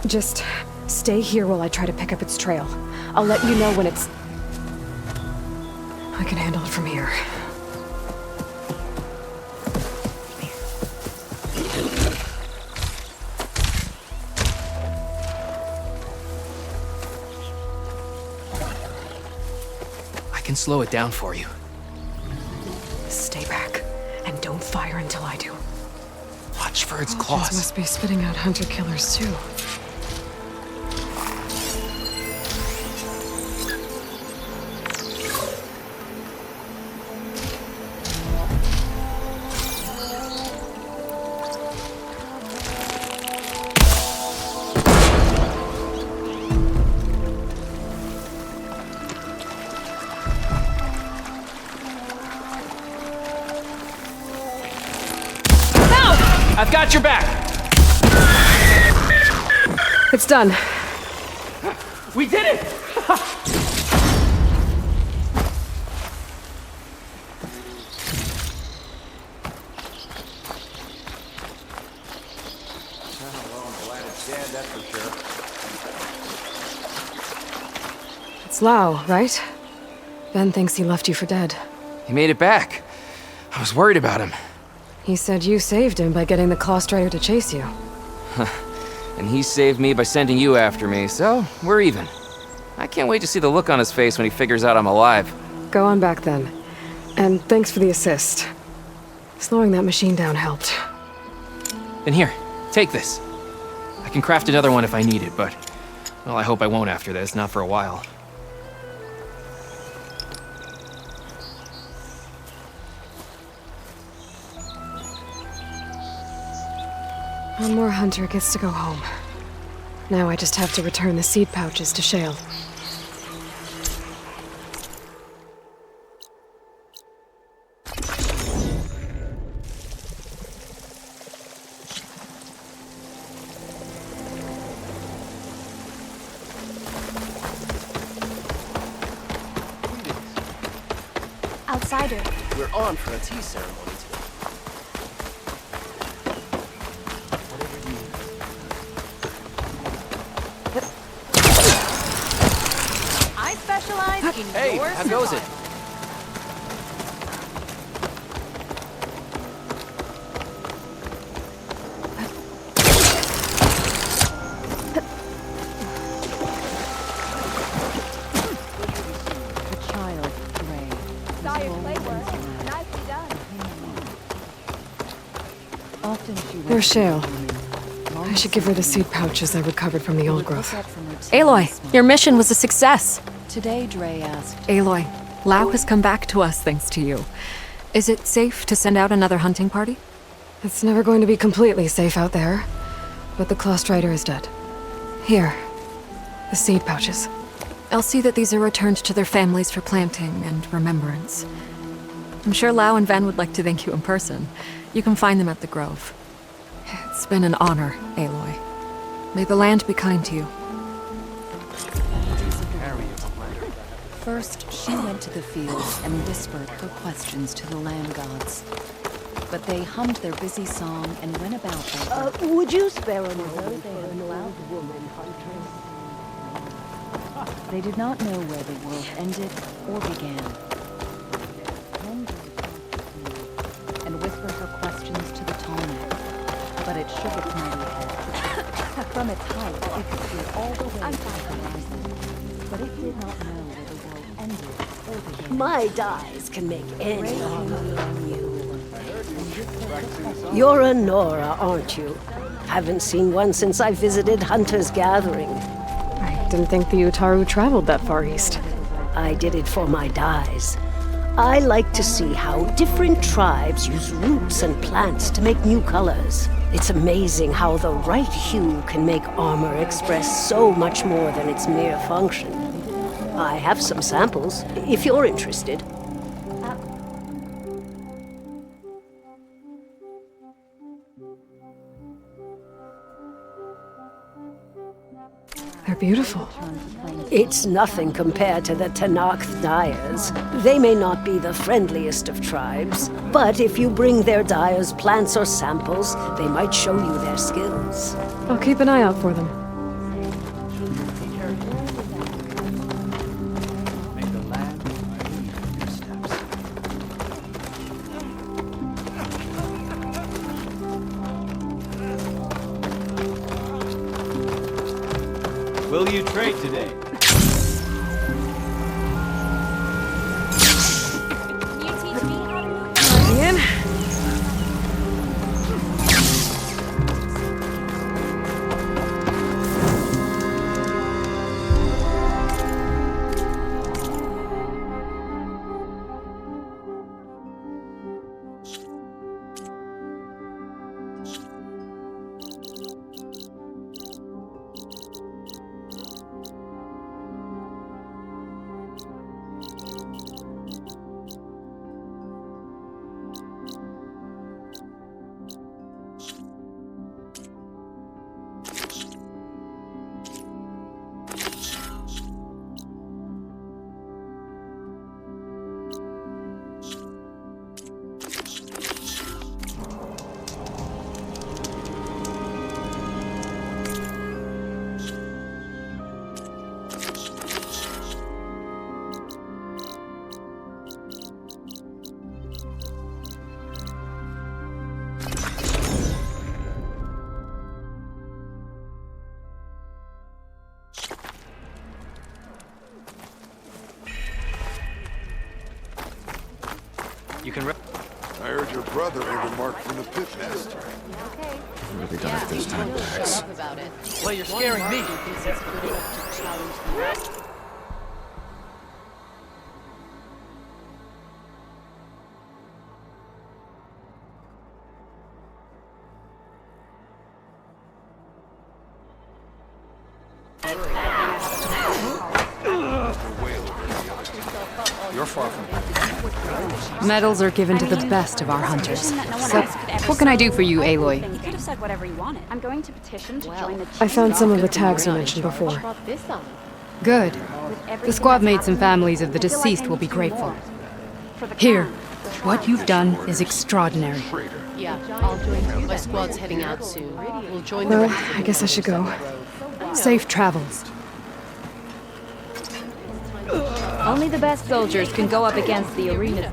Just stay here while I try to pick up its trail. I'll let you know when it's... I can handle it from here. I can slow it down for you. Stay back, and don't fire until I do. Watch for its Vultures claws. must be spitting out hunter-killers too. I've got your back! It's done. We did it! It's Lau, right? Ben thinks he left you for dead. He made it back. I was worried about him. He said you saved him by getting the Claw Strider to chase you. And he saved me by sending you after me, so we're even. I can't wait to see the look on his face when he figures out I'm alive. Go on back then. And thanks for the assist. Slowing that machine down helped. And here, take this. I can craft another one if I need it, but... well, I hope I won't after this, not for a while. One more hunter gets to go home. Now I just have to return the seed pouches to Shale. Outsider. We're on for a tea ceremony today. I specialize in Hey, your how goes it? survival. The child, Ray. Where's Shale? I should give her the seed pouches I recovered from the old growth. Aloy, your mission was a success. Today, Dre asked... Aloy, Lau has come back to us thanks to you. Is it safe to send out another hunting party? It's never going to be completely safe out there, but the Clawstrider is dead. Here, the seed pouches. I'll see that these are returned to their families for planting and remembrance. I'm sure Lau and Van would like to thank you in person. You can find them at the Grove. It's been an honor, Aloy. May the land be kind to you. First, she went to the fields and whispered her questions to the land gods. But they hummed their busy song and went about their work. Would you spare a moment for an old woman huntress? They did not know where the world ended or began. And whispered her questions to the Tallneck, but it shook its mighty head. From its height, it could see all the way to the horizon, but it did not know where the world ended or began. My dyes can make any armor on you. You're a Nora, aren't you? Haven't seen one since I visited Hunter's Gathering. I didn't think the Utaru traveled that far east. I did it for my dyes. I like to see how different tribes use roots and plants to make new colors. It's amazing how the right hue can make armor express so much more than its mere function. I have some samples, if you're interested. They're beautiful. It's nothing compared to the Tenakth dyers. They may not be the friendliest of tribes, but if you bring their dyers plants or samples, they might show you their skills. I'll keep an eye out for them. Will you trade today? Ian? You can. I heard your brother ordered Mark from the pitmaster. Really done it this time, Dax. Well, you're scaring me. You're far from Medals are given to the best of our hunters. So, what can I do for you, Aloy? You could have said whatever you wanted. I'm going to petition to join the... I found some of the tags you mentioned before. Good. The squad mates and families of the deceased will be grateful. Here, what you've done is extraordinary. Yeah, I'll join you. My squad's heading out soon. We'll join the Well, rest of I guess I should go. Safe travels. Only the best soldiers can go up against the arena's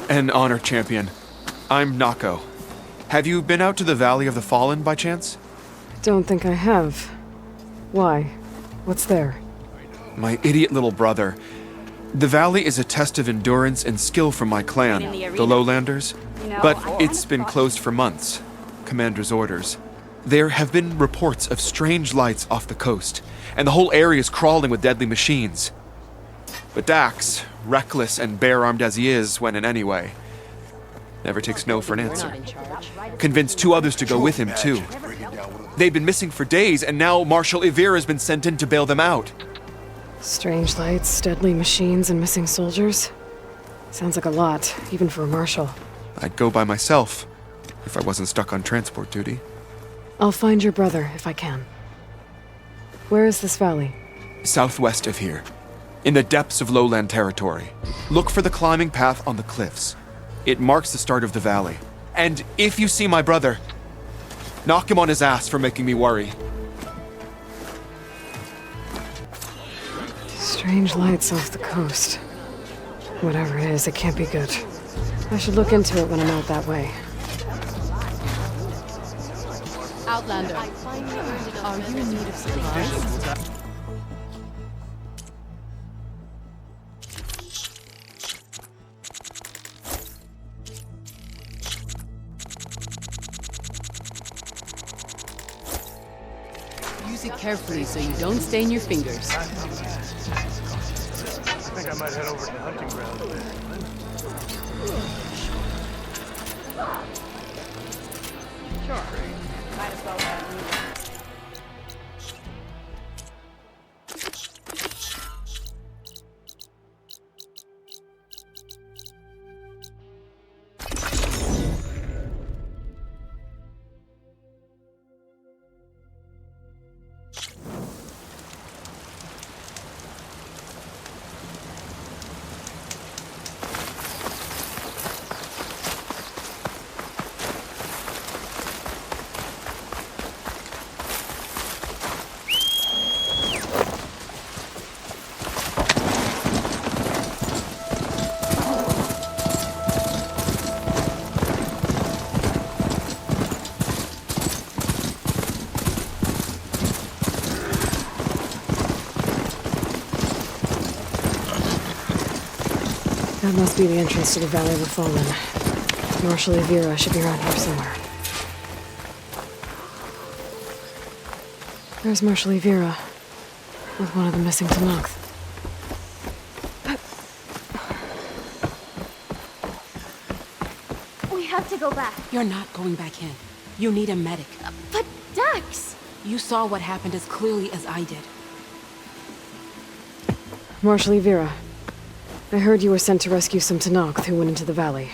An honor, champion. I'm Nako. Have you been out to the Valley of the Fallen by chance? Don't think I have. Why? What's there? My idiot little brother. The valley is a test of endurance and skill from my clan, the Lowlanders. But it's been closed for months. Commander's orders. There have been reports of strange lights off the coast, and the whole area is crawling with deadly machines. But Dax, reckless and bare-armed as he is when in any way, never takes no for an answer. Convinced 2 others to go with him, too. They've been missing for days, and now Marshal Ivira has been sent in to bail them out. Strange lights, deadly machines, and missing soldiers. Sounds like a lot, even for a marshal. I'd go by myself, if I wasn't stuck on transport duty. I'll find your brother, if I can. Where is this valley? Southwest of here, in the depths of lowland territory. Look for the climbing path on the cliffs. It marks the start of the valley. And if you see my brother, knock him on his ass for making me worry. Strange lights off the coast. Whatever it is, it can't be good. I should look into it when I'm out that way. Outlander, are you in need of supplies? Use it carefully so you don't stain your fingers. I think I might head over to the hunting ground a bit. Sure. Might as well have me. That must be the entrance to the Valley of the Fallen. Marshal Ivira should be around here somewhere. There's Marshal Ivira, with one of the missing Tenakth. We have to go back. You're not going back in. You need a medic. But Dax! You saw what happened as clearly as I did. Marshal Ivira, I heard you were sent to rescue some Tenakth who went into the valley.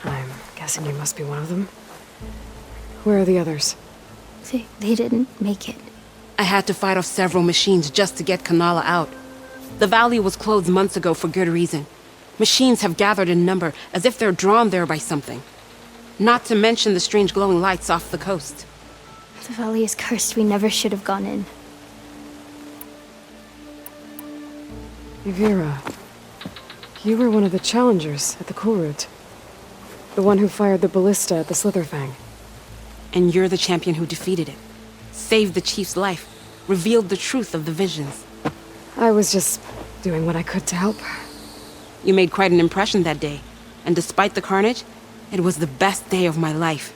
I'm guessing you must be one of them. Where are the others? They didn't make it. I had to fight off several machines just to get Kanala out. The valley was closed months ago for good reason. Machines have gathered in number, as if they're drawn there by something. Not to mention the strange glowing lights off the coast. The valley is cursed. We never should have gone in. Ivira, you were one of the challengers at the Kulrut. The one who fired the ballista at the Slitherfang. And you're the champion who defeated it. Saved the chief's life. Revealed the truth of the visions. I was just doing what I could to help. You made quite an impression that day. And despite the carnage, it was the best day of my life.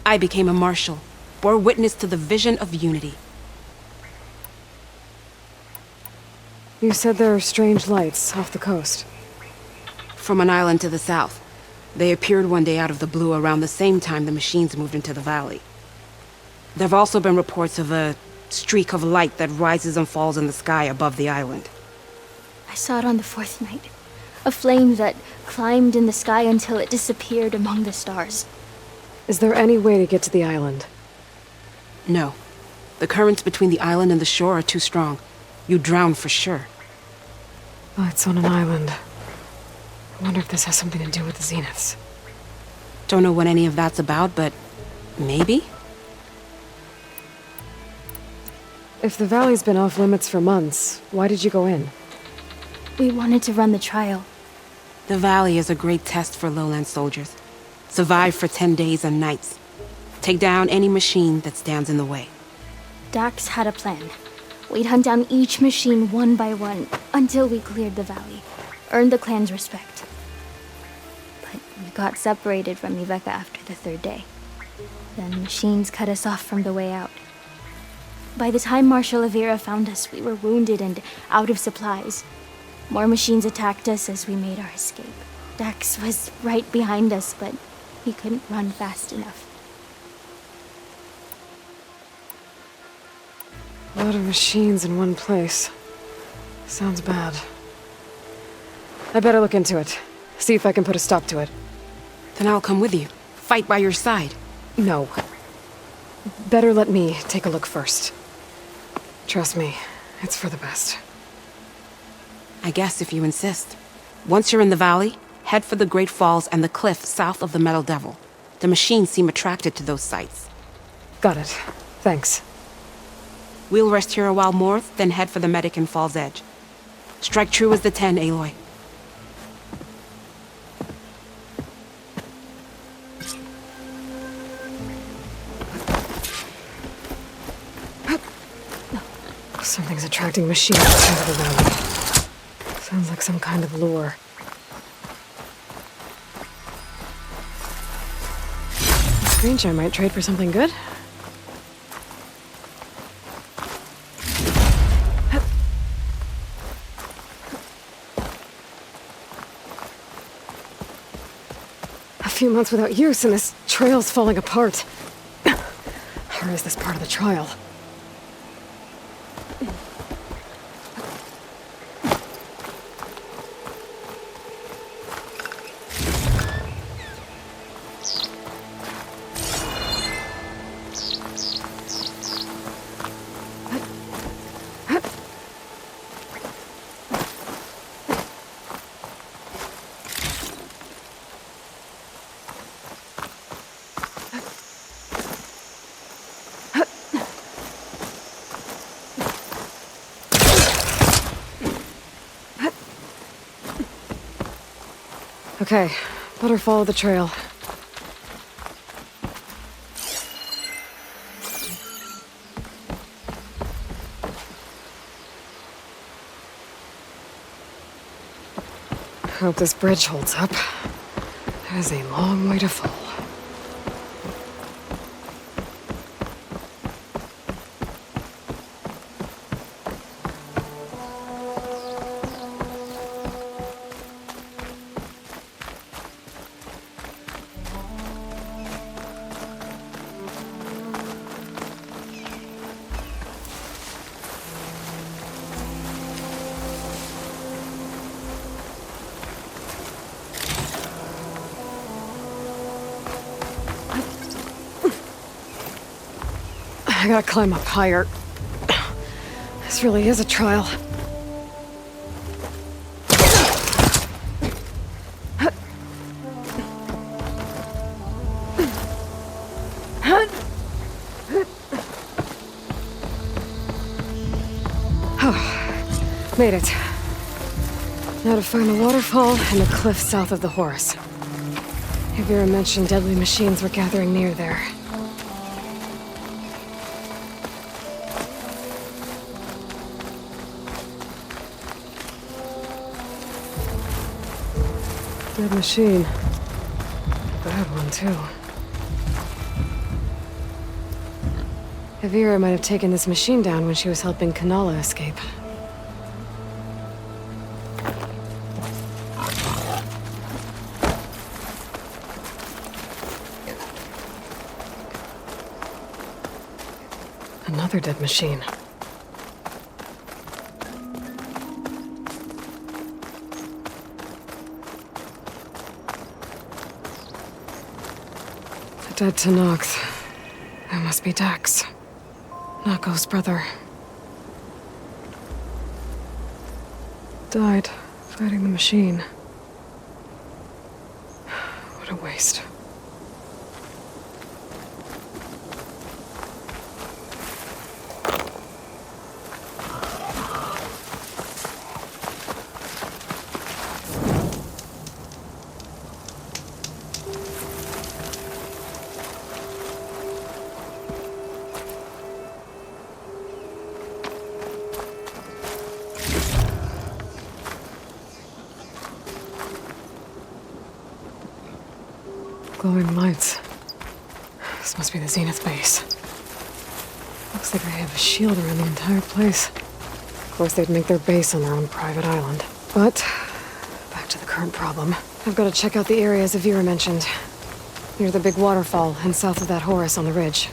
I became a marshal, bore witness to the vision of unity. You said there are strange lights off the coast. From an island to the south. They appeared one day out of the blue around the same time the machines moved into the valley. There have also been reports of a streak of light that rises and falls in the sky above the island. I saw it on the fourth night. A flame that climbed in the sky until it disappeared among the stars. Is there any way to get to the island? No. The currents between the island and the shore are too strong. You'd drown for sure. Lights on an island. I wonder if this has something to do with the Zeniths. Don't know what any of that's about, but maybe? If the valley's been off limits for months, why did you go in? We wanted to run the trial. The valley is a great test for lowland soldiers. Survive for 10 days and nights. Take down any machine that stands in the way. Dax had a plan. We'd hunt down each machine one by one until we cleared the valley, earned the clan's respect. But we got separated from Iveka after the third day. The machines cut us off from the way out. By the time Marshal Avira found us, we were wounded and out of supplies. More machines attacked us as we made our escape. Dax was right behind us, but he couldn't run fast enough. A lot of machines in one place. Sounds bad. I better look into it. See if I can put a stop to it. Then I'll come with you. Fight by your side. No. Better let me take a look first. Trust me, it's for the best. I guess if you insist. Once you're in the valley, head for the Great Falls and the cliff south of the Metal Devil. The machines seem attracted to those sites. Got it. Thanks. We'll rest here a while more, then head for the medic in Fall's Edge. Strike true as the 10, Aloy. Something's attracting machines into the valley. Sounds like some kind of lure. Strange, I might trade for something good. A few months without use and this trail's falling apart. Or is this part of the trial? Okay, better follow the trail. Hope this bridge holds up. There's a long way to fall. I gotta climb up higher. This really is a trial. Oh, made it. Now to find the waterfall and the cliff south of the Horus. Avira mentioned deadly machines were gathering near there. Dead machine. Bad one, too. Avira might have taken this machine down when she was helping Kanala escape. Another dead machine. Dead to Nox. That must be Dax. Nako's brother. Died fighting the machine. What a waste. Glowing lights. This must be the Zenith base. Looks like they have a shield around the entire place. Of course, they'd make their base on their own private island. But, back to the current problem. I've got to check out the areas Avira mentioned. Near the big waterfall and south of that Horus on the ridge.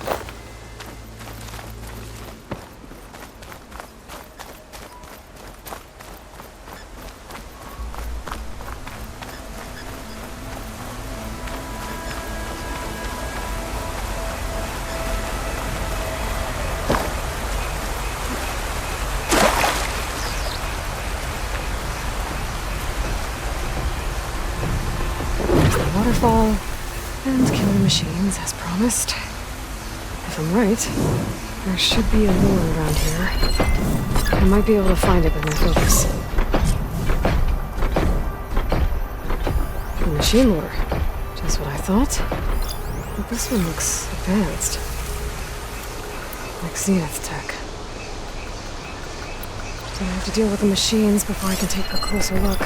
Waterfall, and kill the machines as promised. If I'm right, there should be a lure around here. I might be able to find it with my focus. A machine lure. Just what I thought. But this one looks advanced. Like Zenith tech. So I have to deal with the machines before I can take a closer look.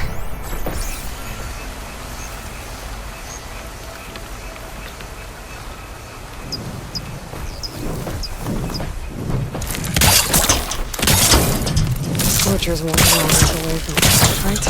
Scorchers won't run away from us, right?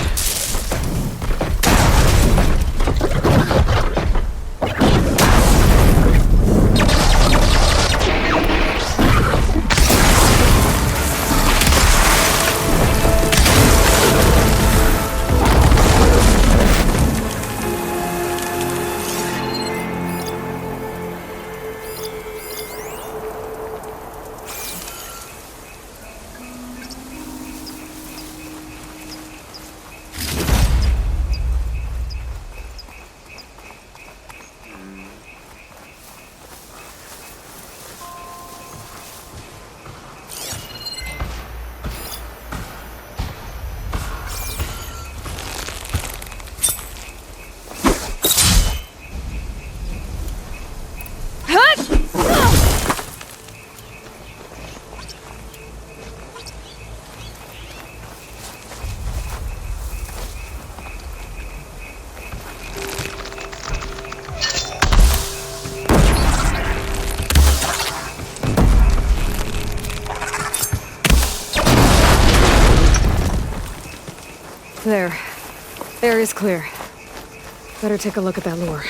There. Air is clear. Better take a look at that lure.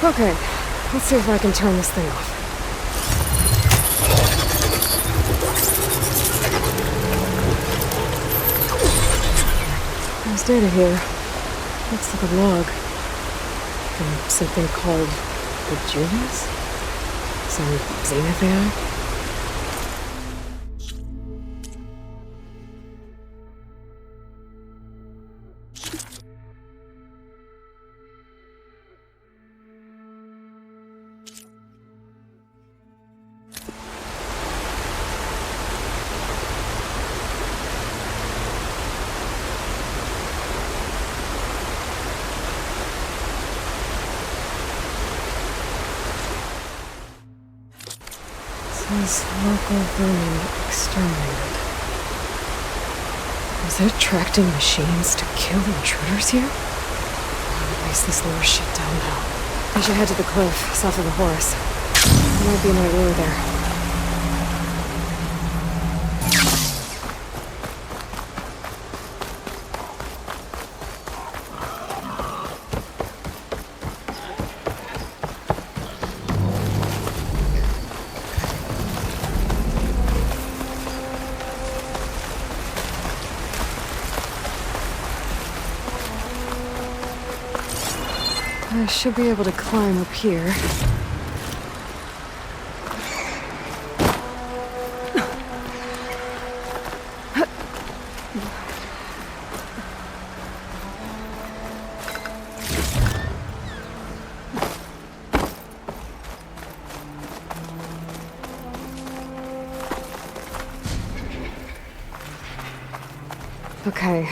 Okay, let's see if I can turn this thing off. There's data here. Looks like a log. From something called the Julius? Some Zenith AI? Says local vermin exterminated. Was it attracting machines to kill intruders here? At least this lure shut down now. I should head to the cliff south of the Horus. There might be another lure there. I should be able to climb up here. Okay.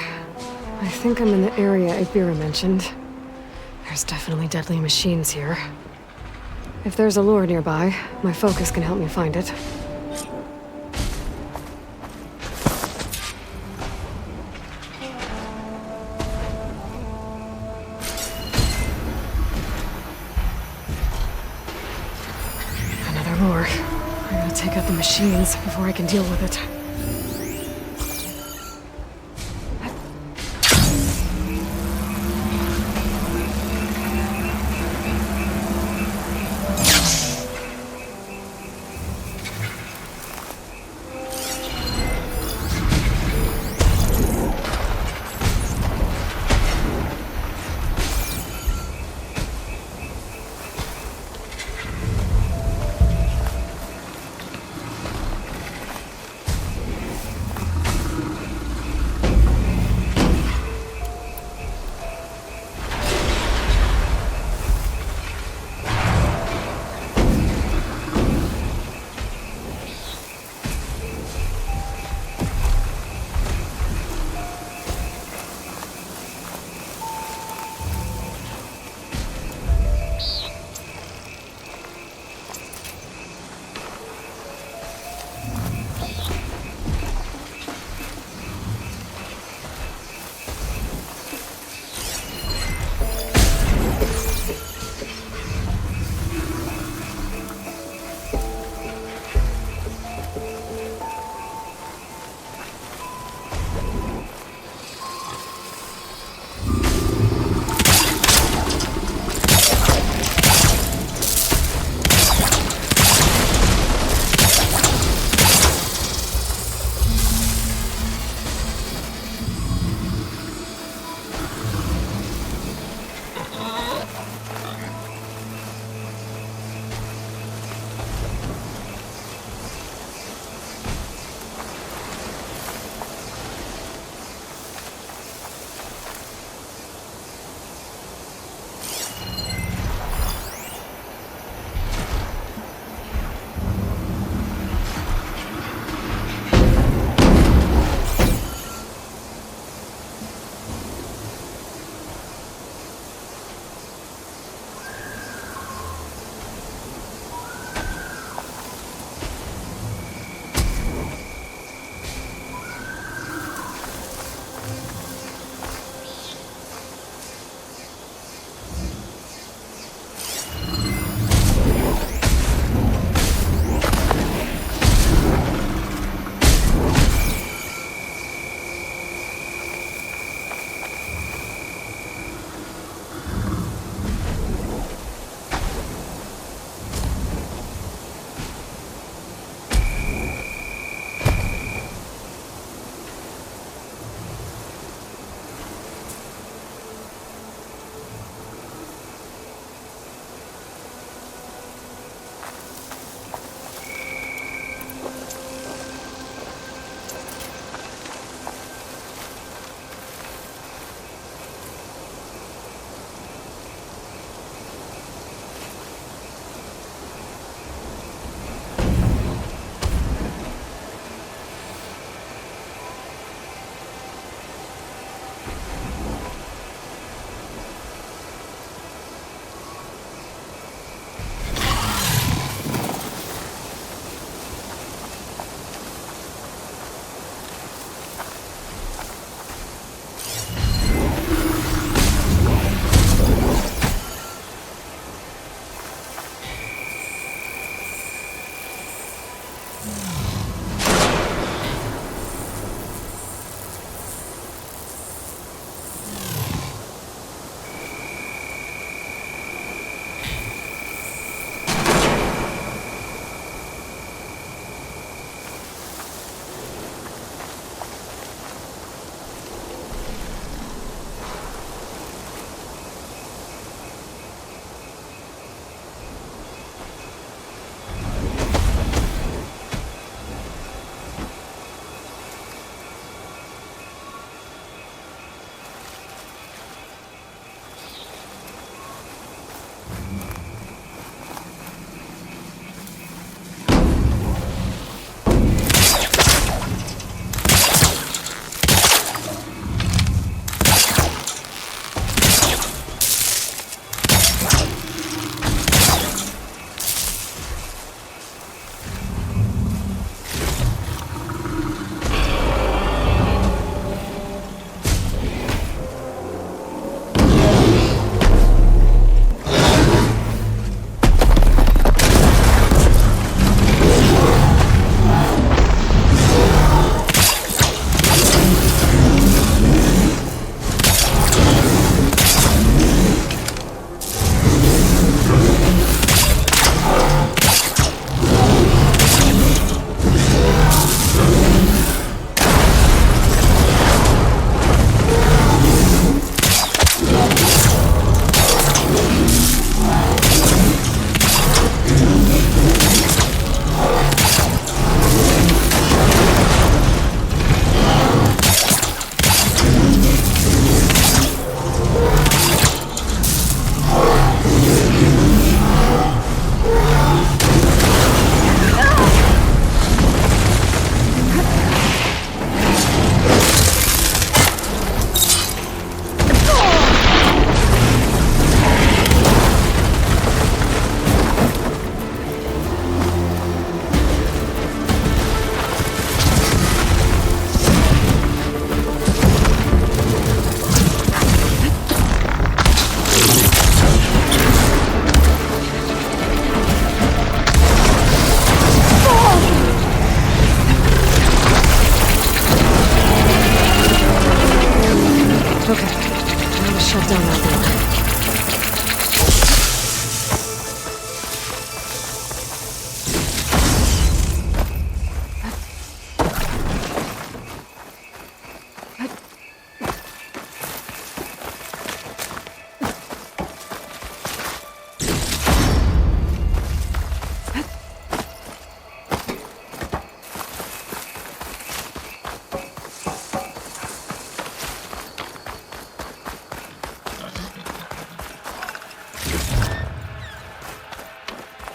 I think I'm in the area Ibira mentioned. There's definitely deadly machines here. If there's a lure nearby, my focus can help me find it. Another lure. I gotta take out the machines before I can deal with it.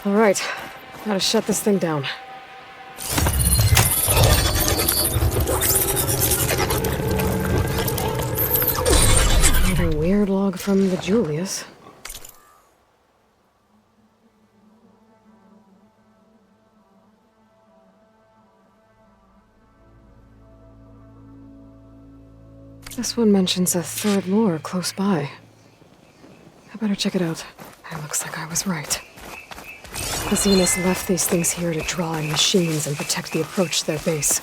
All right, gotta shut this thing down. Another weird log from the Julius. This one mentions a third lure close by. I better check it out. It looks like I was right. The Zenus left these things here to draw in machines and protect the approach to their base.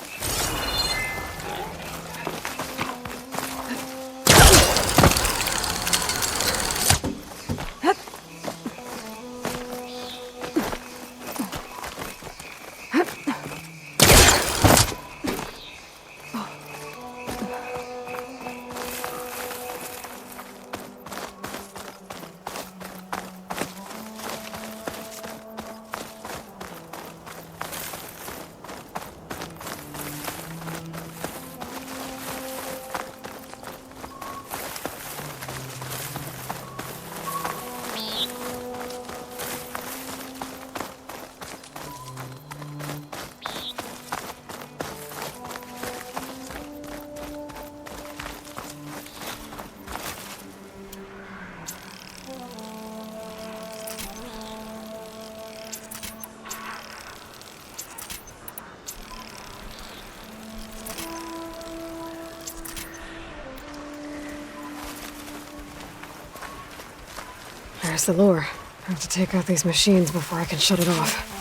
There's the lure. I have to take out these machines before I can shut it off.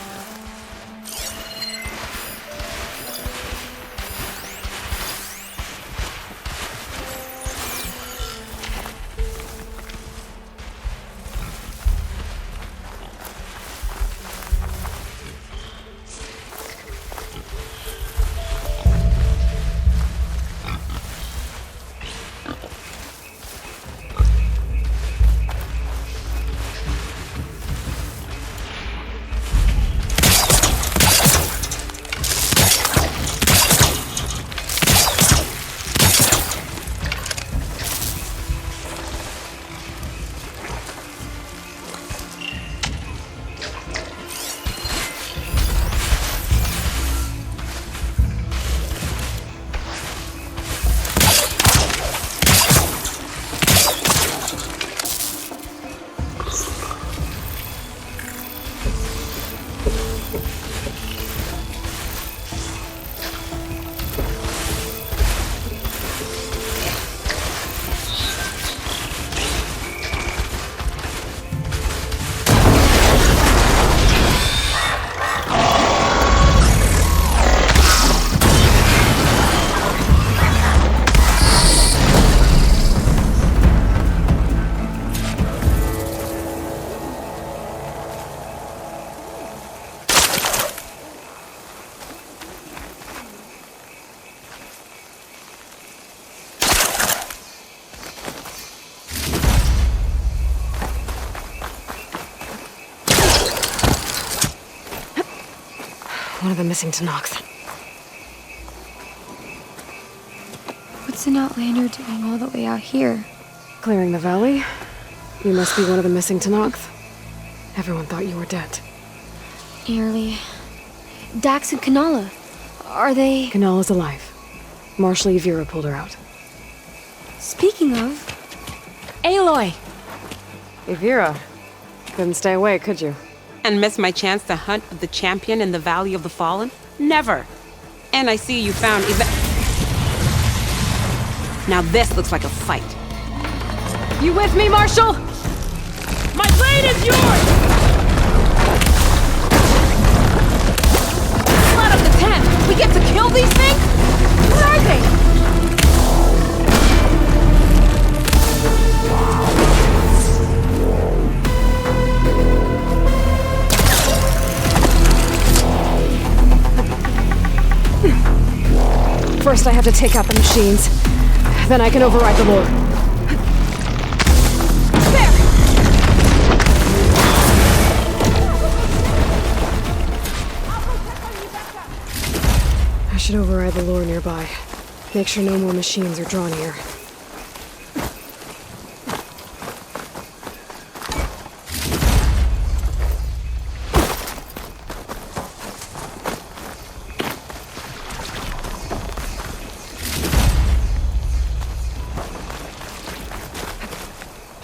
One of the missing Tanoks. What's an outlander doing all the way out here? Clearing the valley? You must be one of the missing Tanoks. Everyone thought you were dead. Nearly. Dax and Kanala. Are they... Kanala's alive. Marshal Yvira pulled her out. Speaking of... Aloy! Yvira. Couldn't stay away, could you? And miss my chance to hunt with the champion in the Valley of the Fallen? Never. And I see you found Now this looks like a fight. You with me, Marshal? My blade is yours! Split up the tent! We get to kill these things? What are they? First, I have to take out the machines. Then I can override the lure. There! I should override the lure nearby. Make sure no more machines are drawn here.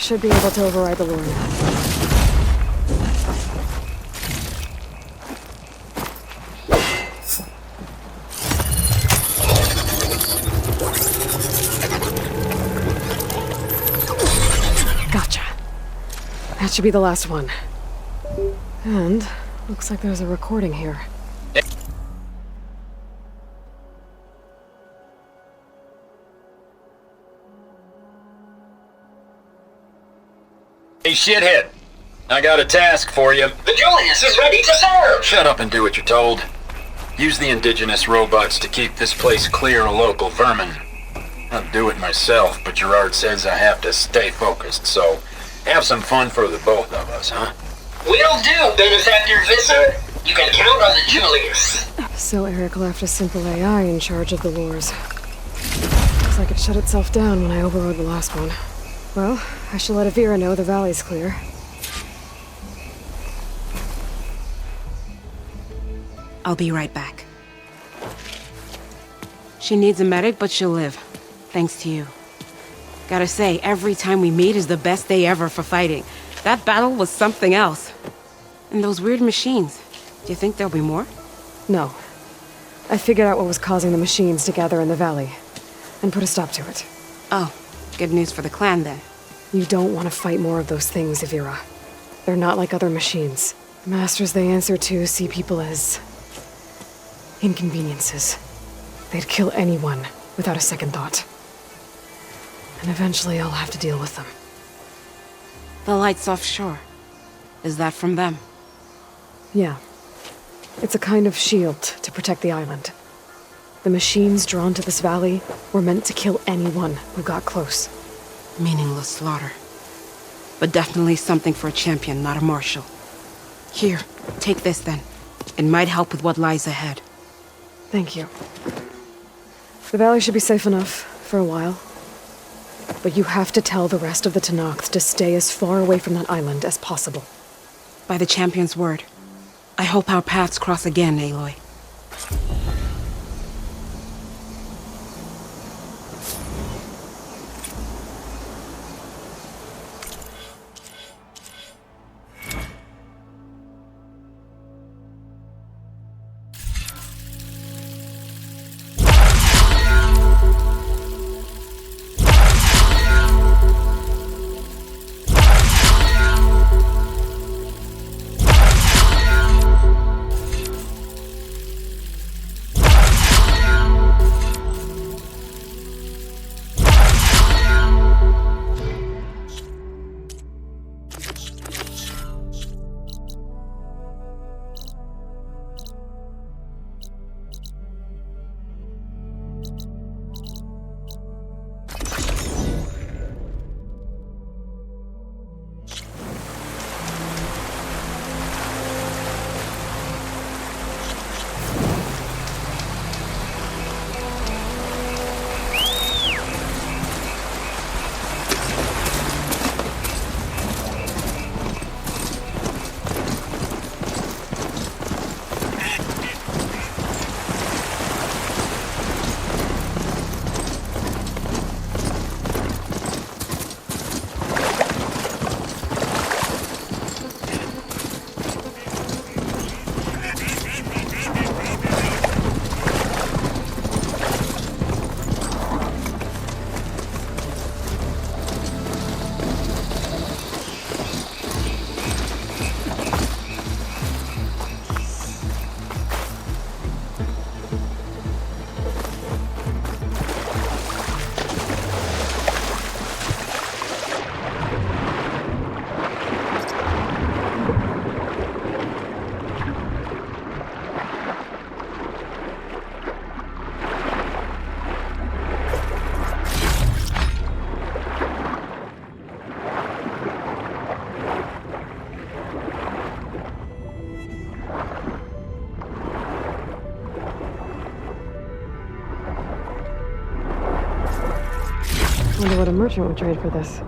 Should be able to override the lure now. Gotcha. That should be the last one. And looks like there's a recording here. Hey, shithead. I got a task for you. The Julius is ready to serve! Shut up and do what you're told. Use the indigenous robots to keep this place clear of local vermin. I'll do it myself, but Gerard says I have to stay focused, so have some fun for the both of us, huh? Will do, Benefactor Visser. You can count on the Julius. So Eric left a simple AI in charge of the lures. Looks like it shut itself down when I overrode the last one. Well, I shall let Avira know the valley's clear. I'll be right back. She needs a medic, but she'll live. Thanks to you. Gotta say, every time we meet is the best day ever for fighting. That battle was something else. And those weird machines. Do you think there'll be more? No. I figured out what was causing the machines to gather in the valley, and put a stop to it. Oh, good news for the clan then. You don't want to fight more of those things, Avira. They're not like other machines. The masters they answer to see people as inconveniences. They'd kill anyone without a second thought. And eventually I'll have to deal with them. The lights offshore. Is that from them? Yeah. It's a kind of shield to protect the island. The machines drawn to this valley were meant to kill anyone who got close. Meaningless slaughter. But definitely something for a champion, not a marshal. Here, take this then. It might help with what lies ahead. Thank you. The valley should be safe enough for a while. But you have to tell the rest of the Tenakth to stay as far away from that island as possible. By the champion's word. I hope our paths cross again, Aloy. Wonder what a merchant would trade for this.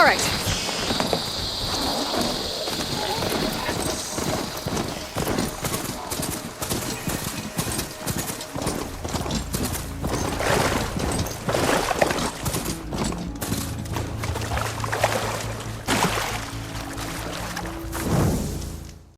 right.